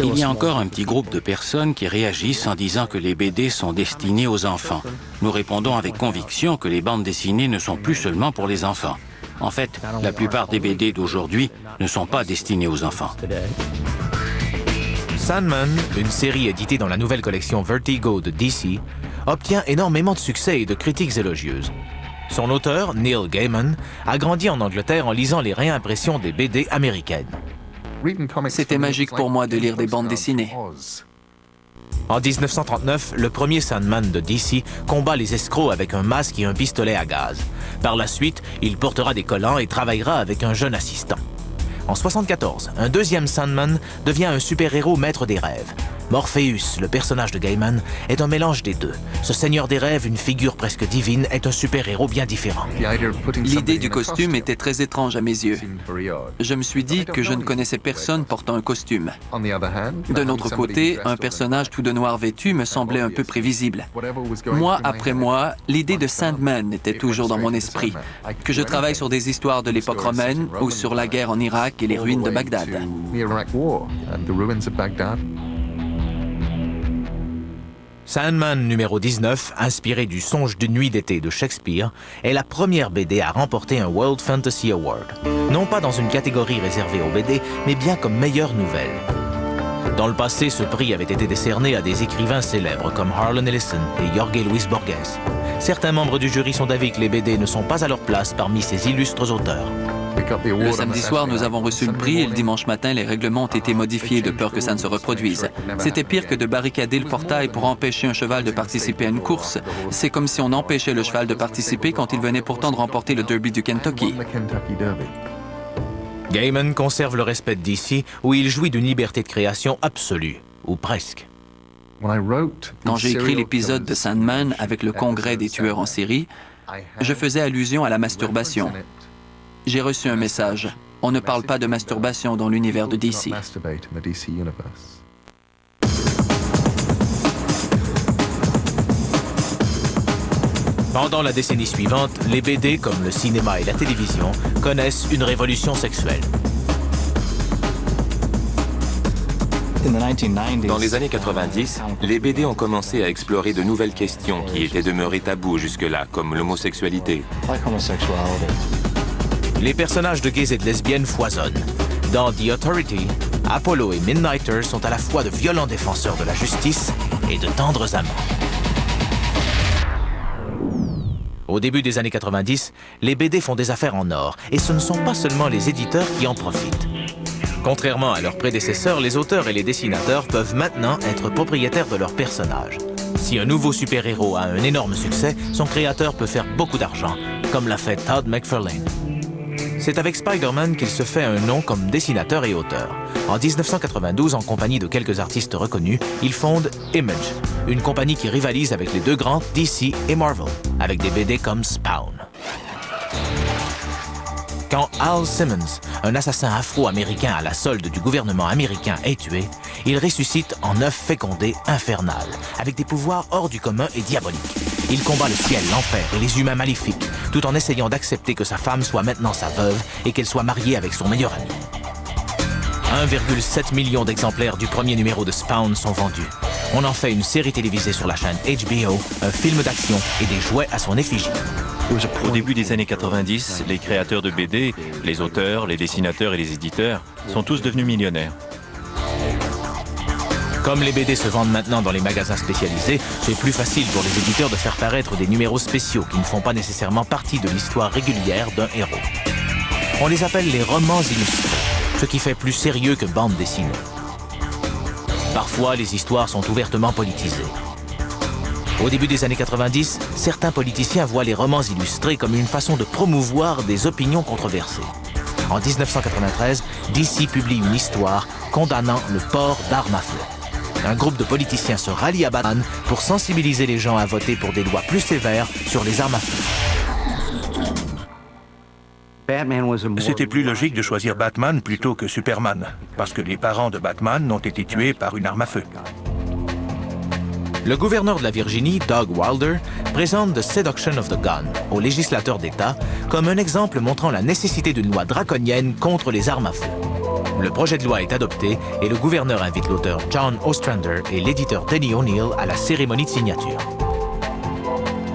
Il y a encore un petit groupe de personnes qui réagissent en disant que les BD sont destinées aux enfants. Nous répondons avec conviction que les bandes dessinées ne sont plus seulement pour les enfants. En fait, la plupart des BD d'aujourd'hui ne sont pas destinées aux enfants. Sandman, une série éditée dans la nouvelle collection Vertigo de DC, obtient énormément de succès et de critiques élogieuses. Son auteur, Neil Gaiman, a grandi en Angleterre en lisant les réimpressions des BD américaines. C'était magique pour moi de lire des bandes dessinées. En 1939, le premier Sandman de DC combat les escrocs avec un masque et un pistolet à gaz. Par la suite, il portera des collants et travaillera avec un jeune assistant. En 1974, un deuxième Sandman devient un super-héros maître des rêves. Morpheus, le personnage de Gaiman, est un mélange des deux. Ce seigneur des rêves, une figure presque divine, est un super-héros bien différent. L'idée du costume était très étrange à mes yeux. Je me suis dit que je ne connaissais personne portant un costume. D'un autre côté, un personnage tout de noir vêtu me semblait un peu prévisible. Mois après mois, l'idée de Sandman était toujours dans mon esprit. Que je travaille sur des histoires de l'époque romaine ou sur la guerre en Irak et les ruines de Bagdad. Sandman numéro 19, inspiré du Songe d'une nuit d'été de Shakespeare, est la première BD à remporter un World Fantasy Award. Non pas dans une catégorie réservée aux BD, mais bien comme meilleure nouvelle. Dans le passé, ce prix avait été décerné à des écrivains célèbres comme Harlan Ellison et Jorge Luis Borges. Certains membres du jury sont d'avis que les BD ne sont pas à leur place parmi ces illustres auteurs. Le samedi soir, nous avons reçu le prix et le dimanche matin, les règlements ont été modifiés de peur que ça ne se reproduise. C'était pire que de barricader le portail pour empêcher un cheval de participer à une course. C'est comme si on empêchait le cheval de participer quand il venait pourtant de remporter le Derby du Kentucky. Gaiman conserve le respect de DC, où il jouit d'une liberté de création absolue, ou presque. Quand j'ai écrit l'épisode de Sandman avec le congrès des tueurs en série, je faisais allusion à la masturbation. J'ai reçu un message. On ne parle pas de masturbation dans l'univers de DC. Pendant la décennie suivante, les BD, comme le cinéma et la télévision, connaissent une révolution sexuelle. Dans les années 90, les BD ont commencé à explorer de nouvelles questions qui étaient demeurées taboues jusque-là, comme l'homosexualité. Les personnages de gays et de lesbiennes foisonnent. Dans The Authority, Apollo et Midnighter sont à la fois de violents défenseurs de la justice et de tendres amants. Au début des années 90, les BD font des affaires en or, et ce ne sont pas seulement les éditeurs qui en profitent. Contrairement à leurs prédécesseurs, les auteurs et les dessinateurs peuvent maintenant être propriétaires de leurs personnages. Si un nouveau super-héros a un énorme succès, son créateur peut faire beaucoup d'argent, comme l'a fait Todd McFarlane. C'est avec Spider-Man qu'il se fait un nom comme dessinateur et auteur. En 1992, en compagnie de quelques artistes reconnus, il fonde Image, une compagnie qui rivalise avec les deux grands DC et Marvel, avec des BD comme Spawn. Quand Al Simmons, un assassin afro-américain à la solde du gouvernement américain, est tué, il ressuscite en œuf fécondé infernal, avec des pouvoirs hors du commun et diaboliques. Il combat le ciel, l'enfer et les humains maléfiques, tout en essayant d'accepter que sa femme soit maintenant sa veuve et qu'elle soit mariée avec son meilleur ami. 1,7 million d'exemplaires du premier numéro de Spawn sont vendus. On en fait une série télévisée sur la chaîne HBO, un film d'action et des jouets à son effigie. Au début des années 90, les créateurs de BD, les auteurs, les dessinateurs et les éditeurs sont tous devenus millionnaires. Comme les BD se vendent maintenant dans les magasins spécialisés, c'est plus facile pour les éditeurs de faire paraître des numéros spéciaux qui ne font pas nécessairement partie de l'histoire régulière d'un héros. On les appelle les romans illustrés, ce qui fait plus sérieux que bande dessinée. Parfois, les histoires sont ouvertement politisées. Au début des années 90, certains politiciens voient les romans illustrés comme une façon de promouvoir des opinions controversées. En 1993, DC publie une histoire condamnant le port d'armes à feu. Un groupe de politiciens se rallie à Batman pour sensibiliser les gens à voter pour des lois plus sévères sur les armes à feu. C'était plus logique de choisir Batman plutôt que Superman, parce que les parents de Batman ont été tués par une arme à feu. Le gouverneur de la Virginie, Doug Wilder, présente The Seduction of the Gun au législateur d'État comme un exemple montrant la nécessité d'une loi draconienne contre les armes à feu. Le projet de loi est adopté et le gouverneur invite l'auteur John Ostrander et l'éditeur Denny O'Neil à la cérémonie de signature.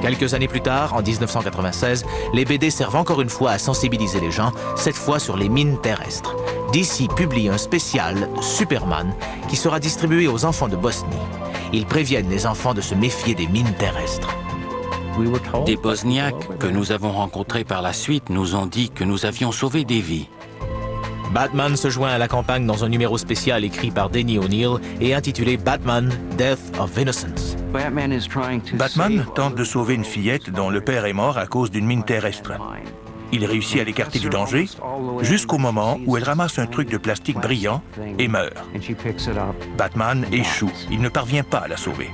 Quelques années plus tard, en 1996, les BD servent encore une fois à sensibiliser les gens, cette fois sur les mines terrestres. DC publie un spécial Superman qui sera distribué aux enfants de Bosnie. Ils préviennent les enfants de se méfier des mines terrestres. Des Bosniaques que nous avons rencontrés par la suite nous ont dit que nous avions sauvé des vies. Batman se joint à la campagne dans un numéro spécial écrit par Denny O'Neil et intitulé Batman, Death of Innocence. Batman tente de sauver une fillette dont le père est mort à cause d'une mine terrestre. Il réussit à l'écarter du danger jusqu'au moment où elle ramasse un truc de plastique brillant et meurt. Batman échoue. Il ne parvient pas à la sauver.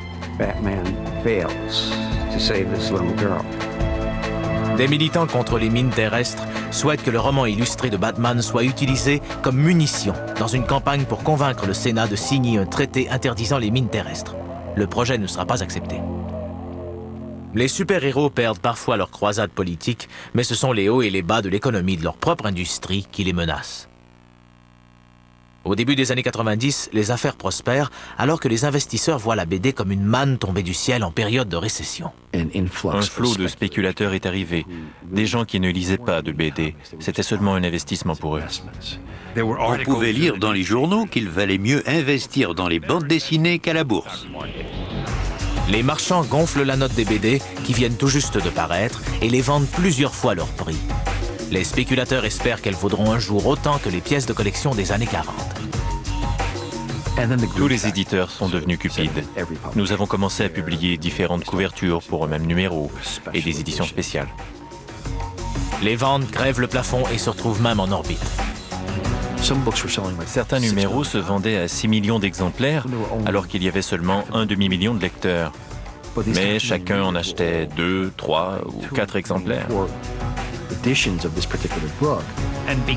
Des militants contre les mines terrestres souhaitent que le roman illustré de Batman soit utilisé comme munition dans une campagne pour convaincre le Sénat de signer un traité interdisant les mines terrestres. Le projet ne sera pas accepté. Les super-héros perdent parfois leur croisade politique, mais ce sont les hauts et les bas de l'économie de leur propre industrie qui les menacent. Au début des années 90, les affaires prospèrent alors que les investisseurs voient la BD comme une manne tombée du ciel en période de récession. Un flot de spéculateurs est arrivé. Des gens qui ne lisaient pas de BD. C'était seulement un investissement pour eux. On pouvait lire dans les journaux qu'il valait mieux investir dans les bandes dessinées qu'à la bourse. Les marchands gonflent la note des BD qui viennent tout juste de paraître et les vendent plusieurs fois leur prix. Les spéculateurs espèrent qu'elles vaudront un jour autant que les pièces de collection des années 40. Tous les éditeurs sont devenus cupides. Nous avons commencé à publier différentes couvertures pour un même numéro et des éditions spéciales. Les ventes grèvent le plafond et se retrouvent même en orbite. Certains numéros se vendaient à 6 millions d'exemplaires alors qu'il y avait seulement un demi-million de lecteurs. Mais chacun en achetait 2, 3 ou 4 exemplaires.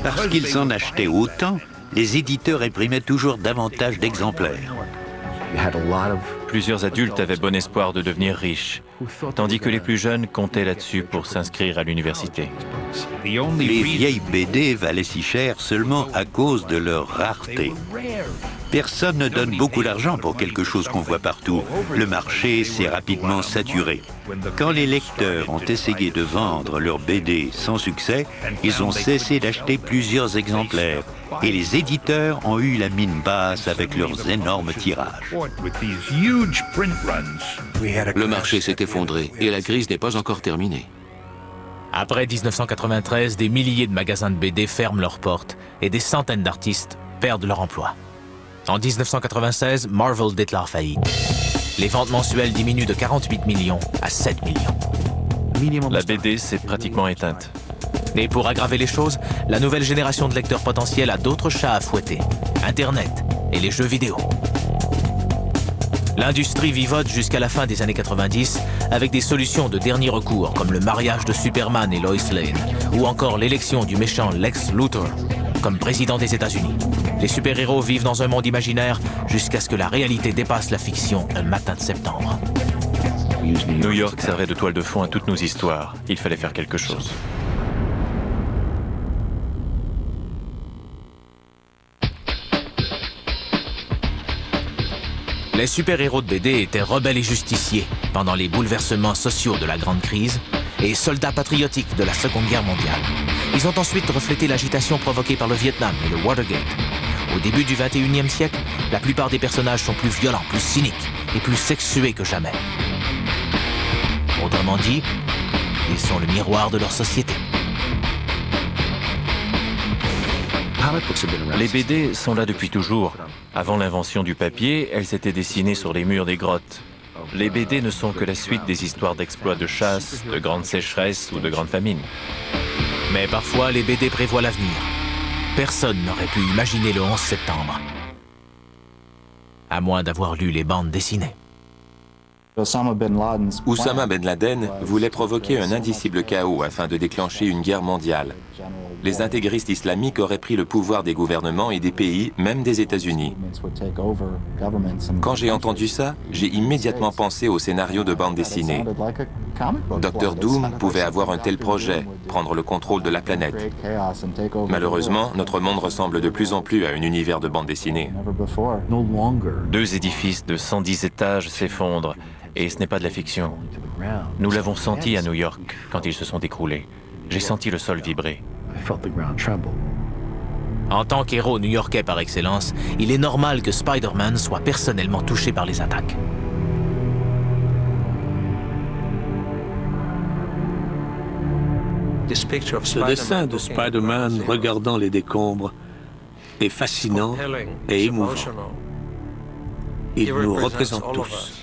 Parce qu'ils en achetaient autant, les éditeurs imprimaient toujours davantage d'exemplaires. Plusieurs adultes avaient bon espoir de devenir riches, tandis que les plus jeunes comptaient là-dessus pour s'inscrire à l'université. Les vieilles BD valaient si cher seulement à cause de leur rareté. Personne ne donne beaucoup d'argent pour quelque chose qu'on voit partout. Le marché s'est rapidement saturé. Quand les lecteurs ont essayé de vendre leurs BD sans succès, ils ont cessé d'acheter plusieurs exemplaires. Et les éditeurs ont eu la mine basse avec leurs énormes tirages. Le marché s'est effondré et la crise n'est pas encore terminée. Après 1993, des milliers de magasins de BD ferment leurs portes et des centaines d'artistes perdent leur emploi. En 1996, Marvel déclare faillite. Les ventes mensuelles diminuent de 48 millions à 7 millions. La BD s'est pratiquement éteinte. Et pour aggraver les choses, la nouvelle génération de lecteurs potentiels a d'autres chats à fouetter. Internet et les jeux vidéo. L'industrie vivote jusqu'à la fin des années 90 avec des solutions de dernier recours comme le mariage de Superman et Lois Lane ou encore l'élection du méchant Lex Luthor comme président des États-Unis. Les super-héros vivent dans un monde imaginaire jusqu'à ce que la réalité dépasse la fiction un matin de septembre. New York servait de toile de fond à toutes nos histoires. Il fallait faire quelque chose. Les super-héros de BD étaient rebelles et justiciers pendant les bouleversements sociaux de la Grande Crise et soldats patriotiques de la Seconde Guerre mondiale. Ils ont ensuite reflété l'agitation provoquée par le Vietnam et le Watergate. Au début du 21e siècle, la plupart des personnages sont plus violents, plus cyniques et plus sexués que jamais. Autrement dit, ils sont le miroir de leur société. Les BD sont là depuis toujours. Avant l'invention du papier, elles étaient dessinées sur les murs des grottes. Les BD ne sont que la suite des histoires d'exploits de chasse, de grandes sécheresses ou de grandes famines. Mais parfois, les BD prévoient l'avenir. Personne n'aurait pu imaginer le 11 septembre. À moins d'avoir lu les bandes dessinées. Oussama Ben Laden voulait provoquer un indicible chaos afin de déclencher une guerre mondiale. Les intégristes islamiques auraient pris le pouvoir des gouvernements et des pays, même des États-Unis. Quand j'ai entendu ça, j'ai immédiatement pensé au scénario de bande dessinée. Dr Doom pouvait avoir un tel projet, prendre le contrôle de la planète. Malheureusement, notre monde ressemble de plus en plus à un univers de bande dessinée. 2 édifices de 110 étages s'effondrent, et ce n'est pas de la fiction. Nous l'avons senti à New York quand ils se sont écroulés. J'ai senti le sol vibrer. En tant qu'héros new-yorkais par excellence, il est normal que Spider-Man soit personnellement touché par les attaques. Ce dessin de Spider-Man regardant les décombres est fascinant et émouvant. Il nous représente tous.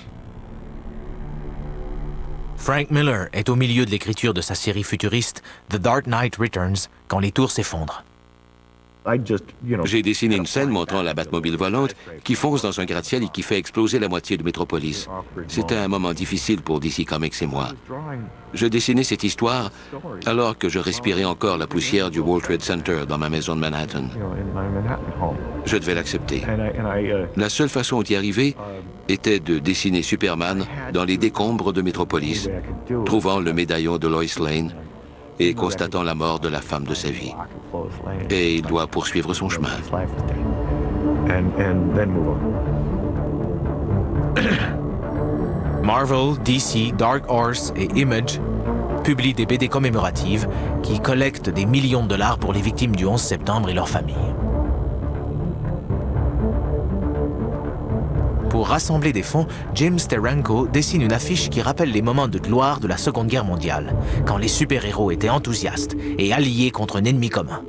Frank Miller est au milieu de l'écriture de sa série futuriste The Dark Knight Returns quand les tours s'effondrent. J'ai dessiné une scène montrant la Batmobile volante qui fonce dans un gratte-ciel et qui fait exploser la moitié de Metropolis. C'était un moment difficile pour DC Comics et moi. Je dessinais cette histoire alors que je respirais encore la poussière du World Trade Center dans ma maison de Manhattan. Je devais l'accepter. La seule façon d'y arriver était de dessiner Superman dans les décombres de Metropolis, trouvant le médaillon de Lois Lane et constatant la mort de la femme de sa vie. Et il doit poursuivre son chemin. Marvel, DC, Dark Horse et Image publient des BD commémoratives qui collectent des millions de dollars pour les victimes du 11 septembre et leurs familles. Pour rassembler des fonds, Jim Steranko dessine une affiche qui rappelle les moments de gloire de la Seconde Guerre mondiale, quand les super-héros étaient enthousiastes et alliés contre un ennemi commun.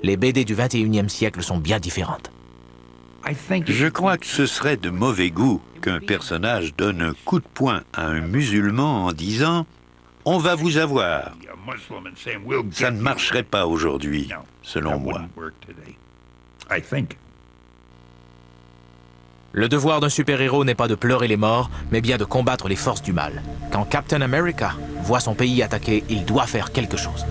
Les BD du 21e siècle sont bien différentes. Je crois que ce serait de mauvais goût qu'un personnage donne un coup de poing à un musulman en disant « On va vous avoir ». Ça ne marcherait pas aujourd'hui, selon moi. Le devoir d'un super-héros n'est pas de pleurer les morts, mais bien de combattre les forces du mal. Quand Captain America voit son pays attaqué, il doit faire quelque chose.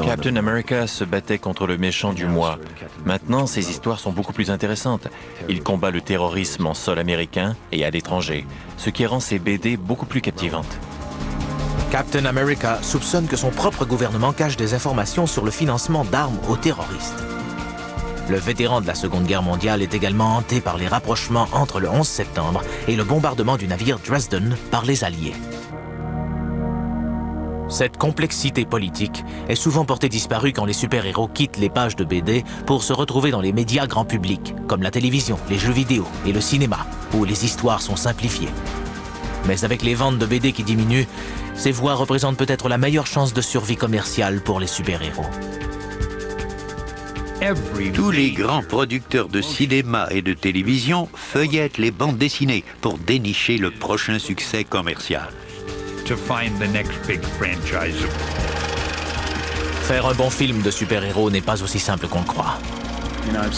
Captain America se battait contre le méchant du mois. Maintenant, ses histoires sont beaucoup plus intéressantes. Il combat le terrorisme en sol américain et à l'étranger, ce qui rend ses BD beaucoup plus captivantes. Captain America soupçonne que son propre gouvernement cache des informations sur le financement d'armes aux terroristes. Le vétéran de la Seconde Guerre mondiale est également hanté par les rapprochements entre le 11 septembre et le bombardement du navire Dresden par les Alliés. Cette complexité politique est souvent portée disparue quand les super-héros quittent les pages de BD pour se retrouver dans les médias grand public, comme la télévision, les jeux vidéo et le cinéma, où les histoires sont simplifiées. Mais avec les ventes de BD qui diminuent, ces voies représentent peut-être la meilleure chance de survie commerciale pour les super-héros. Tous les grands producteurs de cinéma et de télévision feuillettent les bandes dessinées pour dénicher le prochain succès commercial. Faire un bon film de super-héros n'est pas aussi simple qu'on le croit.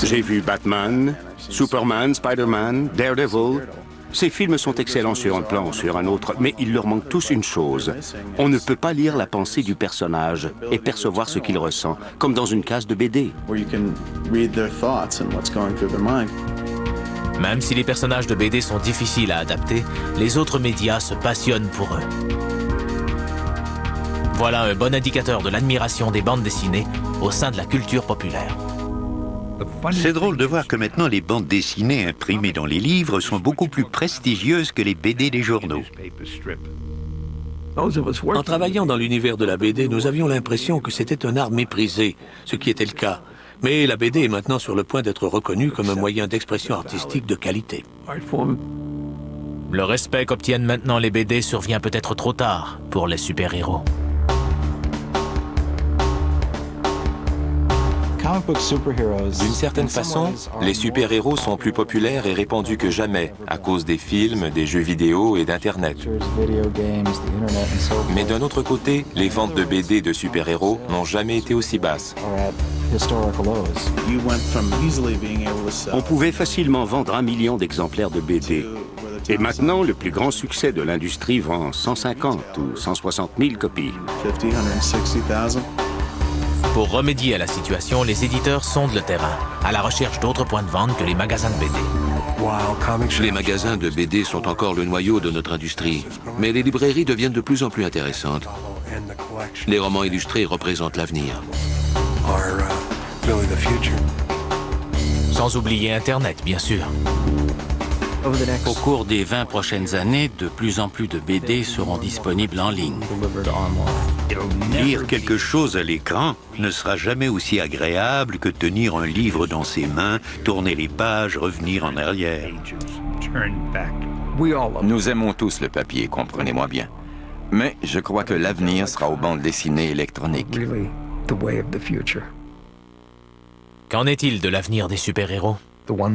J'ai vu Batman, Superman, Spider-Man, Daredevil. Ces films sont excellents sur un plan ou sur un autre, mais il leur manque tous une chose. On ne peut pas lire la pensée du personnage et percevoir ce qu'il ressent, comme dans une case de BD. Même si les personnages de BD sont difficiles à adapter, les autres médias se passionnent pour eux. Voilà un bon indicateur de l'admiration des bandes dessinées au sein de la culture populaire. C'est drôle de voir que maintenant les bandes dessinées imprimées dans les livres sont beaucoup plus prestigieuses que les BD des journaux. En travaillant dans l'univers de la BD, nous avions l'impression que c'était un art méprisé, ce qui était le cas. Mais la BD est maintenant sur le point d'être reconnue comme un moyen d'expression artistique de qualité. Le respect qu'obtiennent maintenant les BD survient peut-être trop tard pour les super-héros. D'une certaine façon, les super-héros sont plus populaires et répandus que jamais à cause des films, des jeux vidéo et d'Internet. Mais d'un autre côté, les ventes de BD de super-héros n'ont jamais été aussi basses. On pouvait facilement vendre 1 million d'exemplaires de BD. Et maintenant, le plus grand succès de l'industrie vend 150 ou 160 000 copies. Pour remédier à la situation, les éditeurs sondent le terrain, à la recherche d'autres points de vente que les magasins de BD. Les magasins de BD sont encore le noyau de notre industrie, mais les librairies deviennent de plus en plus intéressantes. Les romans illustrés représentent l'avenir. Sans oublier Internet, bien sûr. Au cours des 20 prochaines années, de plus en plus de BD seront disponibles en ligne. Lire quelque chose à l'écran ne sera jamais aussi agréable que tenir un livre dans ses mains, tourner les pages, revenir en arrière. Nous aimons tous le papier, comprenez-moi bien. Mais je crois que l'avenir sera aux bandes dessinées électroniques. Qu'en est-il de l'avenir des super-héros?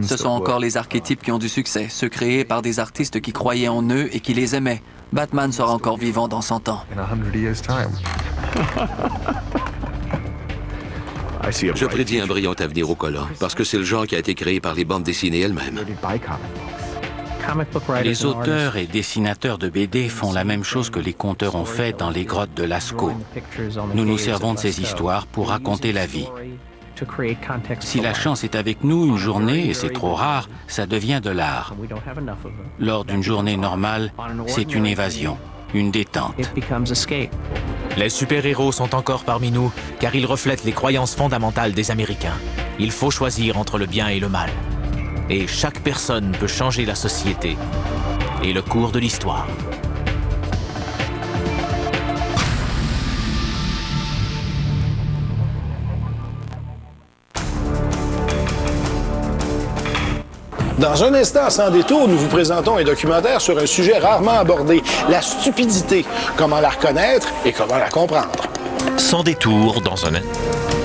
Ce sont encore les archétypes qui ont du succès, ceux créés par des artistes qui croyaient en eux et qui les aimaient. Batman sera encore vivant dans 100 ans. Je prédis un brillant avenir au color, parce que c'est le genre qui a été créé par les bandes dessinées elles-mêmes. Les auteurs et dessinateurs de BD font la même chose que les conteurs ont fait dans les grottes de Lascaux. Nous nous servons de ces histoires pour raconter la vie. Si la chance est avec nous une journée, et c'est trop rare, ça devient de l'art. Lors d'une journée normale, c'est une évasion, une détente. Les super-héros sont encore parmi nous, car ils reflètent les croyances fondamentales des Américains. Il faut choisir entre le bien et le mal. Et chaque personne peut changer la société et le cours de l'histoire. Dans un instant, sans détour, nous vous présentons un documentaire sur un sujet rarement abordé, la stupidité. Comment la reconnaître et comment la comprendre. Sans détour, dans un instant.